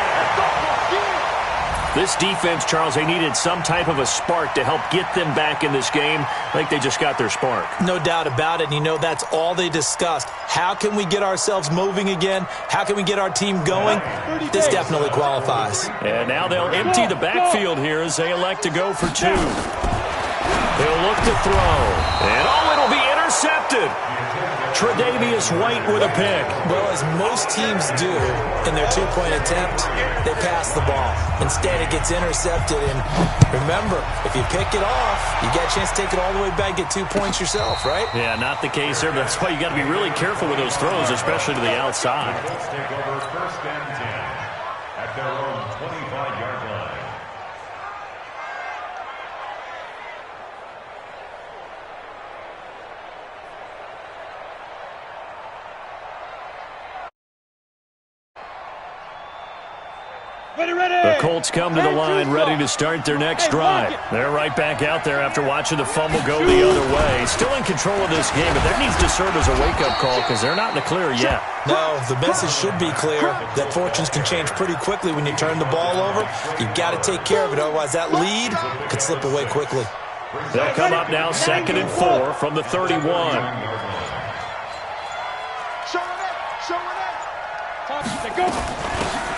This defense, Charles, they needed some type of a spark to help get them back in this game. I think they just got their spark. No doubt about it. And you know, that's all they discussed. How can we get ourselves moving again? How can we get our team going? This definitely qualifies. And now they'll empty the backfield here as they elect to go for 2. They'll look to throw. And, it'll be intercepted. Tre'Davious White with a pick. Well, as most teams do in their 2-point attempt, they pass the ball. Instead, it gets intercepted. And remember, if you pick it off, you get a chance to take it all the way back, get 2 points yourself, right? Yeah, not the case there. But that's why you got to be really careful with those throws, especially to the outside. Let's take over 1st and 10 at their own 25-yard line. The Colts come to the line ready to start their next drive. They're right back out there after watching the fumble go the other way. Still in control of this game, but that needs to serve as a wake-up call because they're not in the clear yet. No, the message should be clear that fortunes can change pretty quickly when you turn the ball over. You've got to take care of it, otherwise that lead could slip away quickly. They'll come up now 2nd and 4 from the 31.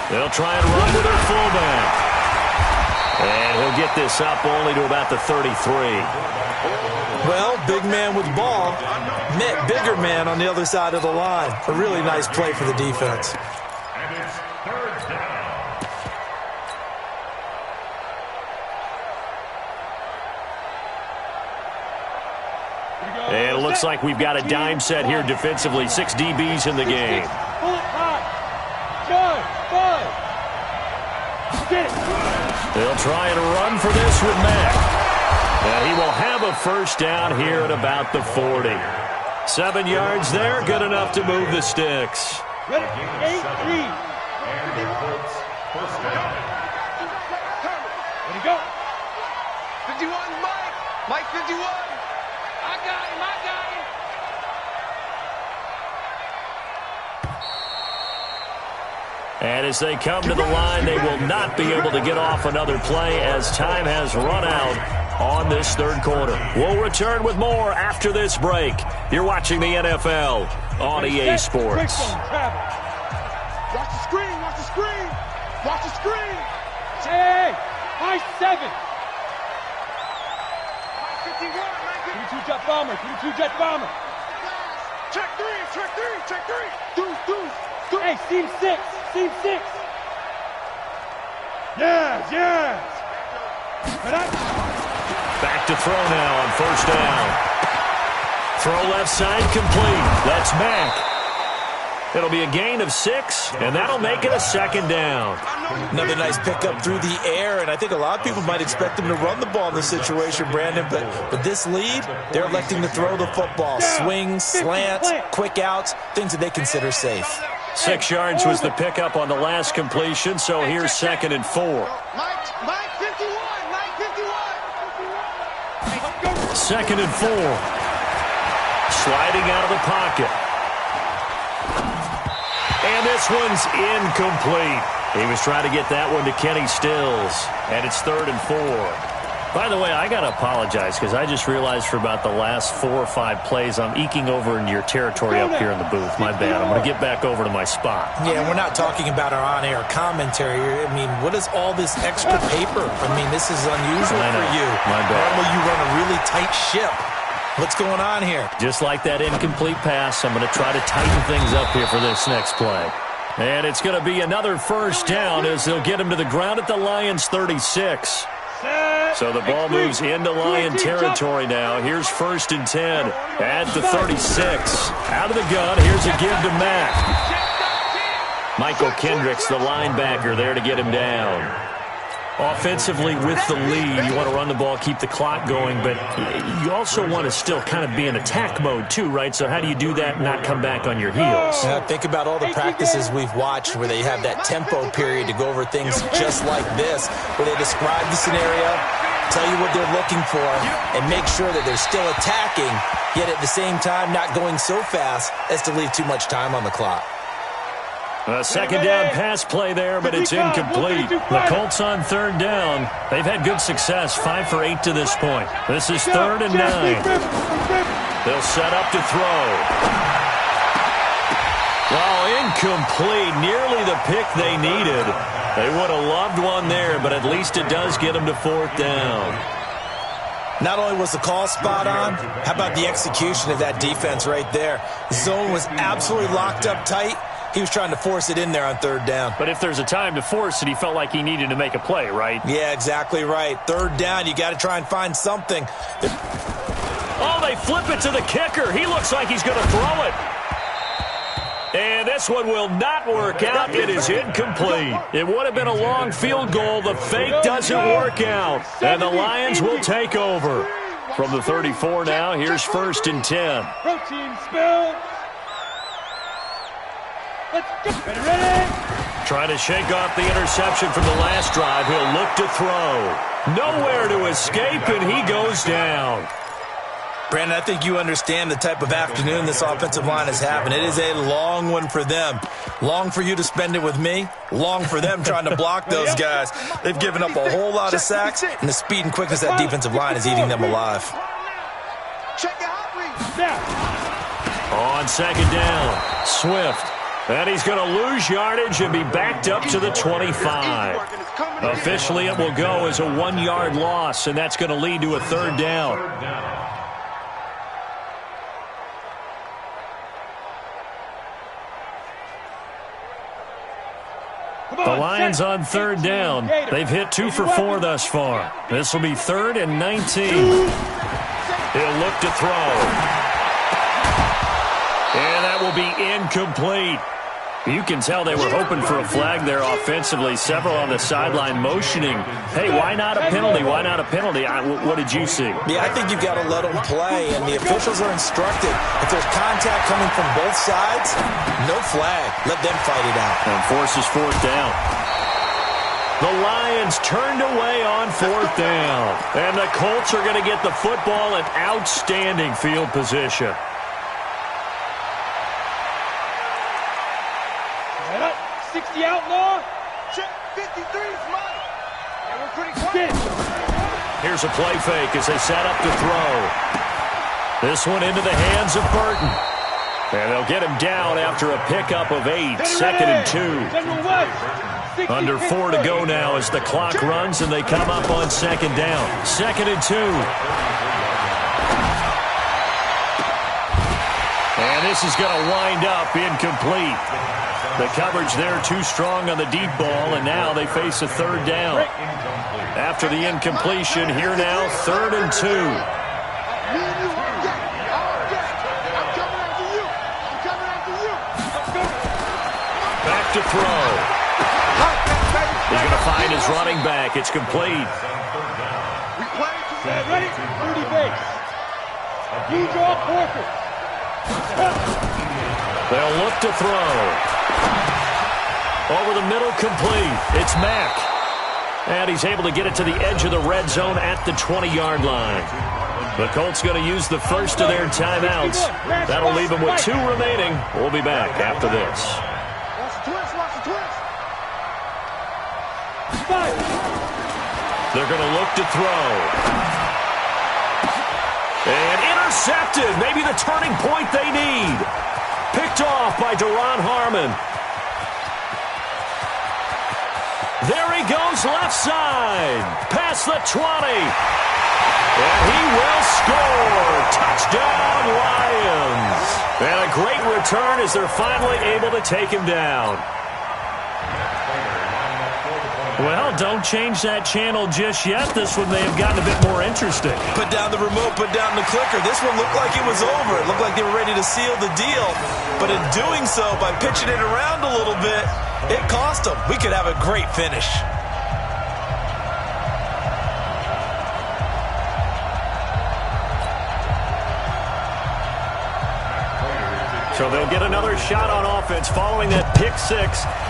They'll try and run with their fullback. And he'll get this up only to about the 33. Well, big man with ball met bigger man on the other side of the line. A really nice play for the defense. And it's 3rd down. And it looks like we've got a dime set here defensively. 6 DBs in the game. They'll try and run for this with Mack. And he will have a 1st down here at about the 40. 7 yards there, good enough to move the sticks. Ready? 8-3. And the Colts first down. Ready, go. 51, Mike. Mike 51. I got him. I got him. And as they come to the line, they will not be able to get off another play as time has run out on this third quarter. We'll return with more after this break. You're watching the NFL on EA Sports. Watch the screen. Watch the screen. Watch the screen. Hey, high 7. Mike 51. Mike 51. 2-2 jet bomber. 2-2 jet bomber. Check 3. Check 3. Check 3. Deuce. Deuce. Deuce. Hey, seam 6. Seam 6. Yes, yes. Back to throw now on first down. Throw left side complete. That's Mack. It'll be a gain of 6, and that'll make it a second down. Another nice pickup through the air, and I think a lot of people might expect him to run the ball in this situation, Brandon, but this lead, they're electing to throw the football. Swings, slants, quick outs, things that they consider safe. 6 yards was the pickup on the last completion, so here's 2nd and 4. Mike 51. Mike 51. 2nd and 4. Sliding out of the pocket. And this one's incomplete. He was trying to get that one to Kenny Stills. And it's 3rd and 4. By the way, I got to apologize because I just realized for about the last 4 or 5 plays, I'm eking over into your territory up here in the booth. My bad. I'm going to get back over to my spot. Yeah, we're not talking about our on-air commentary. I mean, what is all this extra paper? I mean, this is unusual for you. My bad. Normally you run a really tight ship. What's going on here? Just like that incomplete pass, I'm going to try to tighten things up here for this next play. And it's going to be another first down as they'll get him to the ground at the Lions' 36. So the ball moves into Lion territory now. Here's 1st and 10 at the 36. Out of the gun, here's a give to Mack. Michael Kendricks, the linebacker, there to get him down. Offensively, with the lead, you want to run the ball, keep the clock going, but you also want to still kind of be in attack mode too, right? So how do you do that and not come back on your heels? Think about all the practices we've watched where they have that tempo period to go over things just like this, where they describe the scenario, tell you what they're looking for, and make sure that they're still attacking, yet at the same time not going so fast as to leave too much time on the clock. A second down pass play there, but it's incomplete. The Colts on 3rd down. They've had good success, 5 for 8 to this point. This is 3rd and 9. They'll set up to throw. Well, incomplete. Nearly the pick they needed. They would have loved one there, but at least it does get them to 4th down. Not only was the call spot on, how about the execution of that defense right there? The zone was absolutely locked up tight. He was trying to force it in there on 3rd down. But if there's a time to force it, he felt like he needed to make a play, right? Yeah, exactly right. 3rd down, you got to try and find something. Oh, they flip it to the kicker. He looks like he's going to throw it. And this one will not work out. It is incomplete. It would have been a long field goal. The fake doesn't work out. And the Lions will take over. From the 34 now, here's 1st and 10. Protein spill. Let's get ready. Trying to shake off the interception from the last drive. He'll look to throw. Nowhere to escape, and he goes down. Brandon, I think you understand the type of afternoon this offensive line is having. It is a long one for them. Long for you to spend it with me. Long for them trying to block those guys. They've given up a whole lot of sacks, and the speed and quickness of that defensive line is eating them alive. On 2nd down, Swift. And he's going to lose yardage and be backed up to the 25. Officially, it will go as a 1-yard loss, and that's going to lead to a 3rd down. The Lions on 3rd down. They've hit 2 for 4 thus far. This will be 3rd and 19. He'll look to throw. And that will be incomplete. You can tell they were hoping for a flag there offensively. Several on the sideline motioning, hey, why not a penalty? Why not a penalty? What did you see? Yeah, I think you've got to let them play, and the officials are instructed. If there's contact coming from both sides, no flag. Let them fight it out. And forces fourth down. The Lions turned away on fourth down. And the Colts are going to get the football in outstanding field position. 60 outlaw. Check 53 is mine. And we're pretty quiet. Here's a play fake as they set up to throw. This one into the hands of Burton. And they'll get him down after a pickup of 8. Second and 2. Under 4 to go now as the clock runs and they come up on second down. Second and 2. And this is going to wind up incomplete. The coverage there too strong on the deep ball, and now they face a third down. After the incompletion, here now, 3rd and 2. Back to throw. He's going to find his running back. It's complete. Ready? 30 base. You draw forfeit. They'll look to throw. Over the middle, complete. It's Mack. And he's able to get it to the edge of the red zone at the 20-yard line. The Colts going to use the first of their timeouts. That'll leave them with 2 remaining. We'll be back after this. They're going to look to throw. And intercepted. Maybe the turning point they need. Picked off by Deron Harmon. There he goes, left side. Past the 20. And he will score. Touchdown, Lions. And a great return as they're finally able to take him down. Well, don't change that channel just yet. This one may have gotten a bit more interesting. Put down the remote, put down the clicker. This one looked like it was over. It looked like they were ready to seal the deal. But in doing so, by pitching it around a little bit, it cost them. We could have a great finish. So they'll get another shot on offense following that pick 6.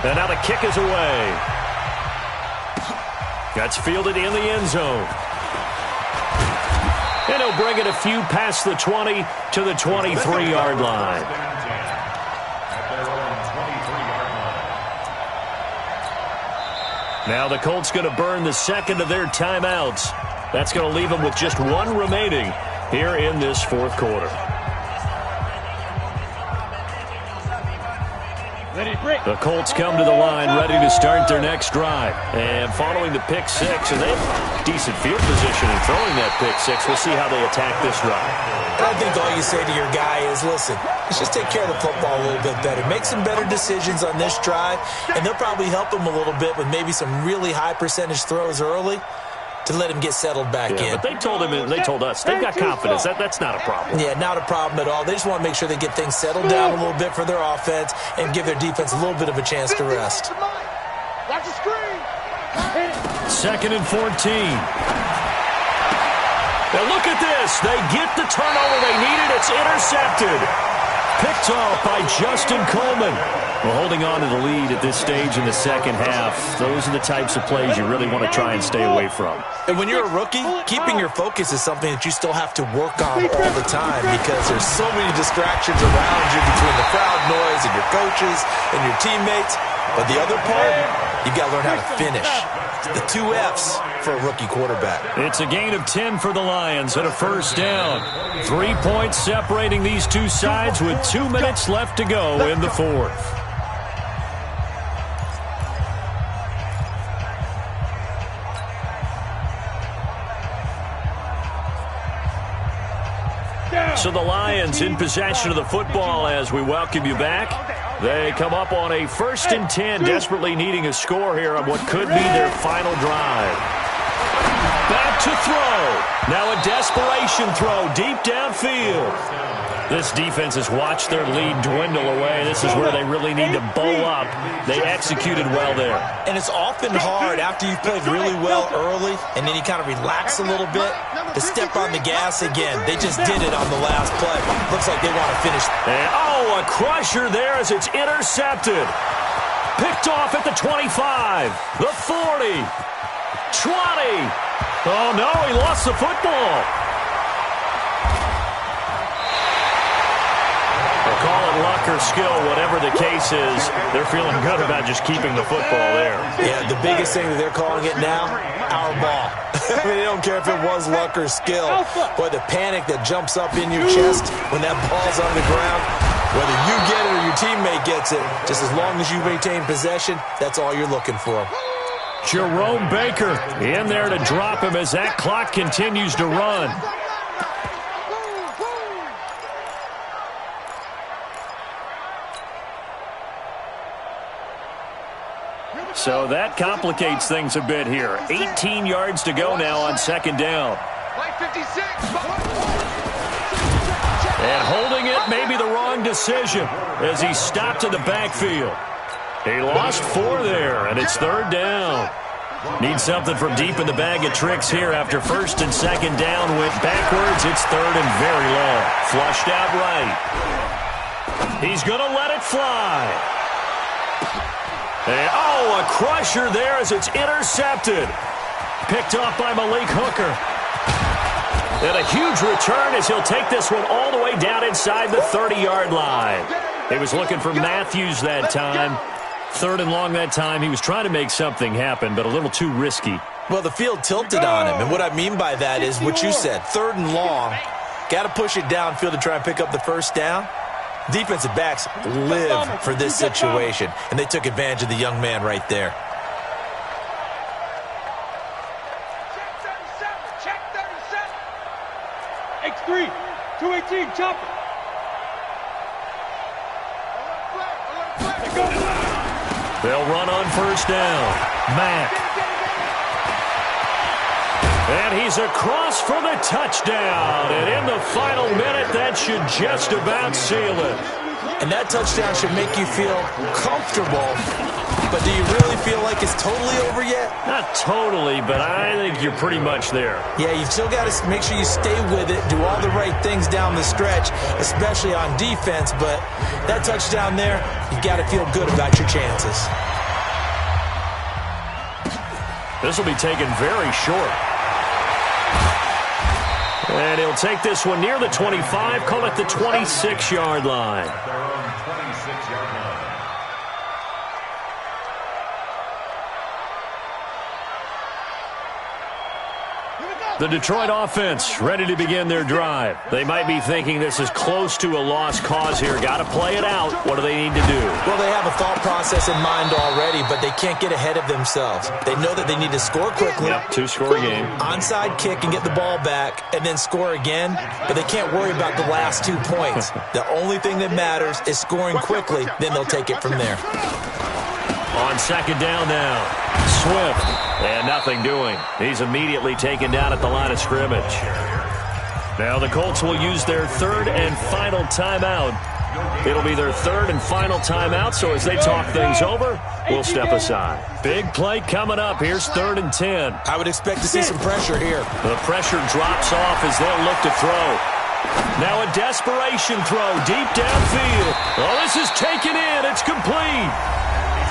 And now the kick is away. That's fielded in the end zone. And he'll bring it a few past the 20 to the 23-yard line. Now the Colts going to burn the second of their timeouts. That's going to leave them with just 1 remaining here in this fourth quarter. The Colts come to the line ready to start their next drive. And following the pick 6, and they have decent field position in throwing that pick 6. We'll see how they attack this drive. I think all you say to your guy is, listen, let's just take care of the football a little bit better. Make some better decisions on this drive, and they'll probably help him a little bit with maybe some really high percentage throws early to let him get settled back in. But they told him, and they told us, they've got confidence. That's not a problem. Yeah, not a problem at all. They just want to make sure they get things settled down a little bit for their offense and give their defense a little bit of a chance to rest. Watch the screen. 2nd and 14. Now look at this. They get the turnover they needed. It's intercepted. Picked off by Justin Coleman. Well, holding on to the lead at this stage in the second half, those are the types of plays you really want to try and stay away from. And when you're a rookie, keeping your focus is something that you still have to work on all the time because there's so many distractions around you between the crowd noise and your coaches and your teammates. But the other part, you've got to learn how to finish. The 2 F's for a rookie quarterback. It's a gain of 10 for the Lions and a first down. 3 points separating these two sides with 2 minutes left to go in the fourth. So the Lions in possession of the football as we welcome you back. They come up on a 1st and 10, desperately needing a score here on what could be their final drive. Back to throw. Now a desperation throw deep downfield. This defense has watched their lead dwindle away. This is where they really need to bow up. They executed well there. And it's often hard after you've played really well early and then you kind of relax a little bit to step on the gas again. They just did it on the last play. Looks like they want to finish. And, a crusher there as it's intercepted. Picked off at the 25, the 40, 20. Oh, no, he lost the football. Call it luck or skill, whatever the case is, they're feeling good about just keeping the football there. Yeah, the biggest thing that they're calling it now, our ball. I mean, they don't care if it was luck or skill. Boy, the panic that jumps up in your chest when that ball's on the ground, whether you get it or your teammate gets it, just as long as you maintain possession, that's all you're looking for. Jerome Baker in there to drop him as that clock continues to run. So that complicates things a bit here. 18 yards to go now on second down. And holding it may be the wrong decision as he stopped in the backfield. He lost 4 there, and it's third down. Needs something from deep in the bag of tricks here after first and second down went backwards. It's third and very long. Flushed out right. He's going to let it fly. And, a crusher there as it's intercepted. Picked off by Malik Hooker. And a huge return as he'll take this one all the way down inside the 30-yard line. He was looking for Matthews that time. Third and long that time. He was trying to make something happen, but a little too risky. Well, the field tilted on him, and what I mean by that is what you said. Third and long. Got to push it downfield to try and pick up the first down. Defensive backs live for this situation, and they took advantage of the young man right there. Check 37. X3, 218, chop it. They'll run on first down. Mack. And he's across for the touchdown. And in the final minute, that should just about seal it. And that touchdown should make you feel comfortable. But do you really feel like it's totally over yet? Not totally, but I think you're pretty much there. Yeah, you've still got to make sure you stay with it, do all the right things down the stretch, especially on defense. But that touchdown there, you got to feel good about your chances. This will be taken very short. And he'll take this one near the 25, call it the 26-yard line. Their own 26-yard line. The Detroit offense ready to begin their drive. They might be thinking this is close to a lost cause here. Got to play it out. What do they need to do? Well, they have a thought process in mind already, but they can't get ahead of themselves. They know that they need to score quickly. Yep, 2-score game. Onside kick and get the ball back and then score again, but they can't worry about the last 2 points. The only thing that matters is scoring quickly, then they'll take it from there. On second down now, Swift, and nothing doing. He's immediately taken down at the line of scrimmage. Now the Colts will use their third and final timeout. It'll be their third and final timeout, so as they talk things over, we'll step aside. Big play coming up. Here's 3rd and 10. I would expect to see some pressure here. The pressure drops off as they'll look to throw. Now a desperation throw deep downfield. Oh, this is taken in. It's complete.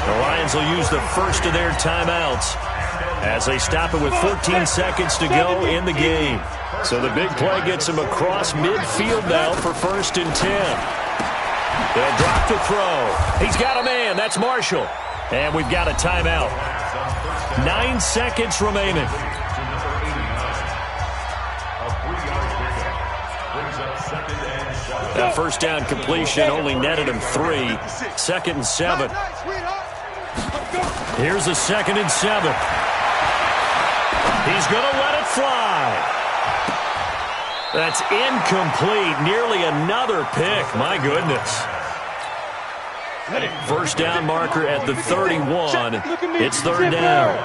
The Lions will use the first of their timeouts as they stop it with 14 seconds to go in the game. So the big play gets him across midfield now for 1st and 10. They'll drop the throw. He's got a man. That's Marshall. And we've got a timeout. 9 seconds remaining. That first down completion only netted him 3. 2nd and 7. Here's a 2nd and 7. He's going to let it fly. That's incomplete. Nearly another pick. My goodness. First down marker at the 31. It's 3rd down.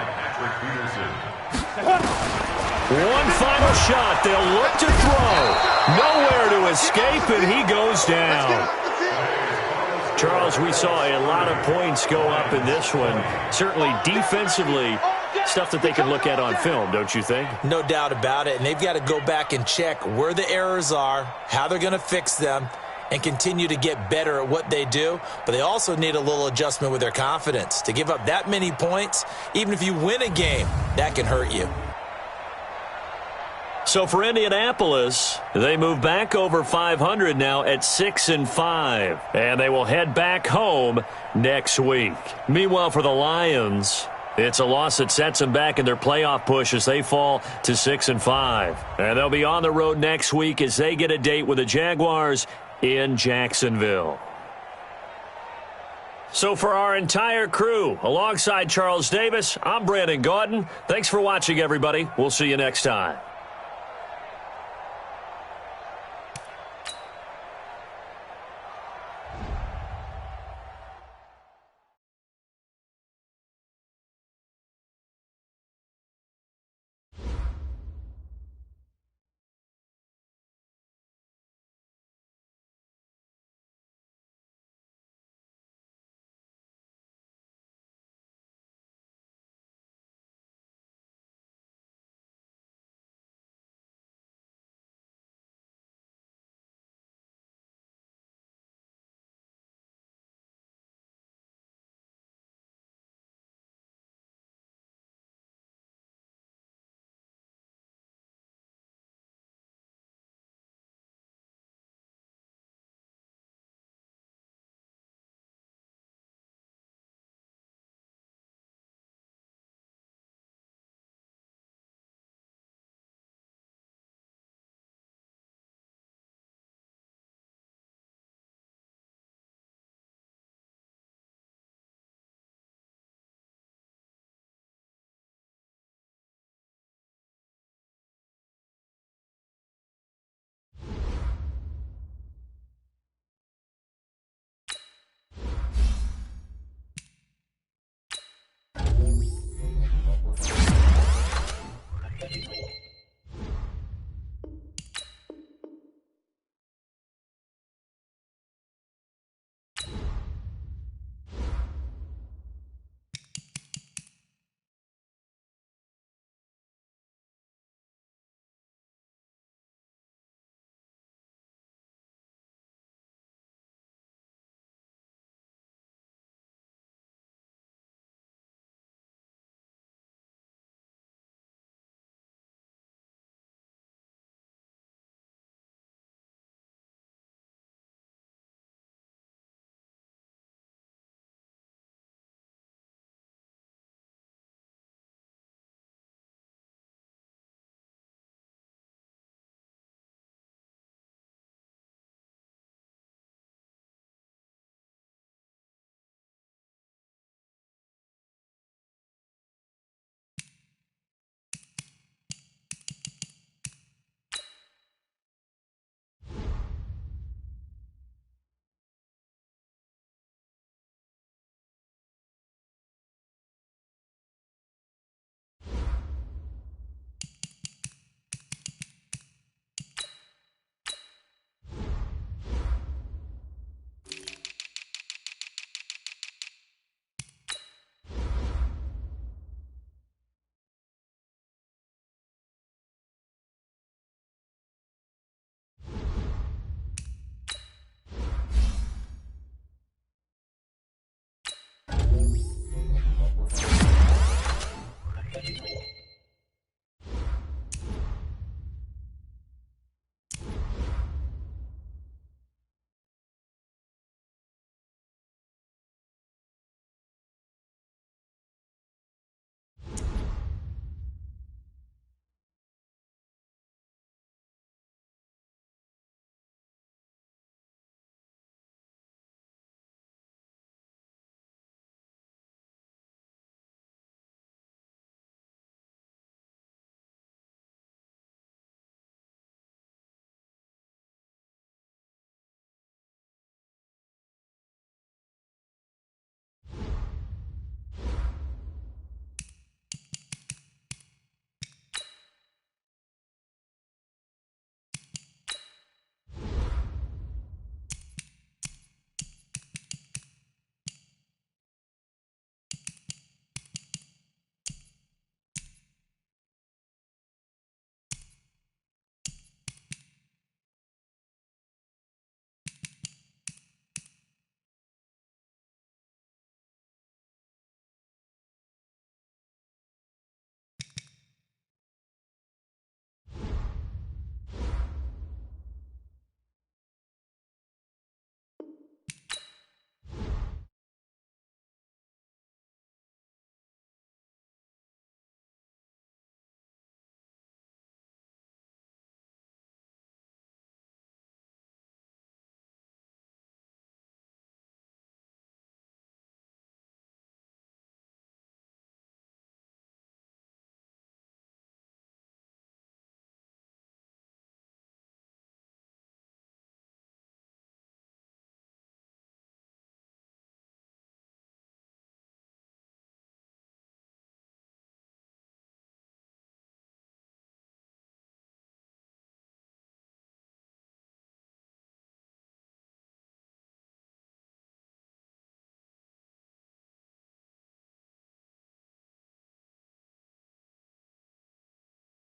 One final shot. They'll look to throw. Nowhere to escape, and he goes down. Charles, we saw a lot of points go up in this one. Certainly defensively, stuff that they can look at on film, don't you think? No doubt about it, and they've got to go back and check where the errors are, how they're going to fix them, and continue to get better at what they do. But they also need a little adjustment with their confidence. To give up that many points, even if you win a game, that can hurt you. So for Indianapolis, they move back over 500 now at 6-5, and they will head back home next week. Meanwhile, for the Lions, it's a loss that sets them back in their playoff push as they fall to 6-5. And they'll be on the road next week as they get a date with the Jaguars in Jacksonville. So for our entire crew, alongside Charles Davis, I'm Brandon Gaudin. Thanks for watching, everybody. We'll see you next time.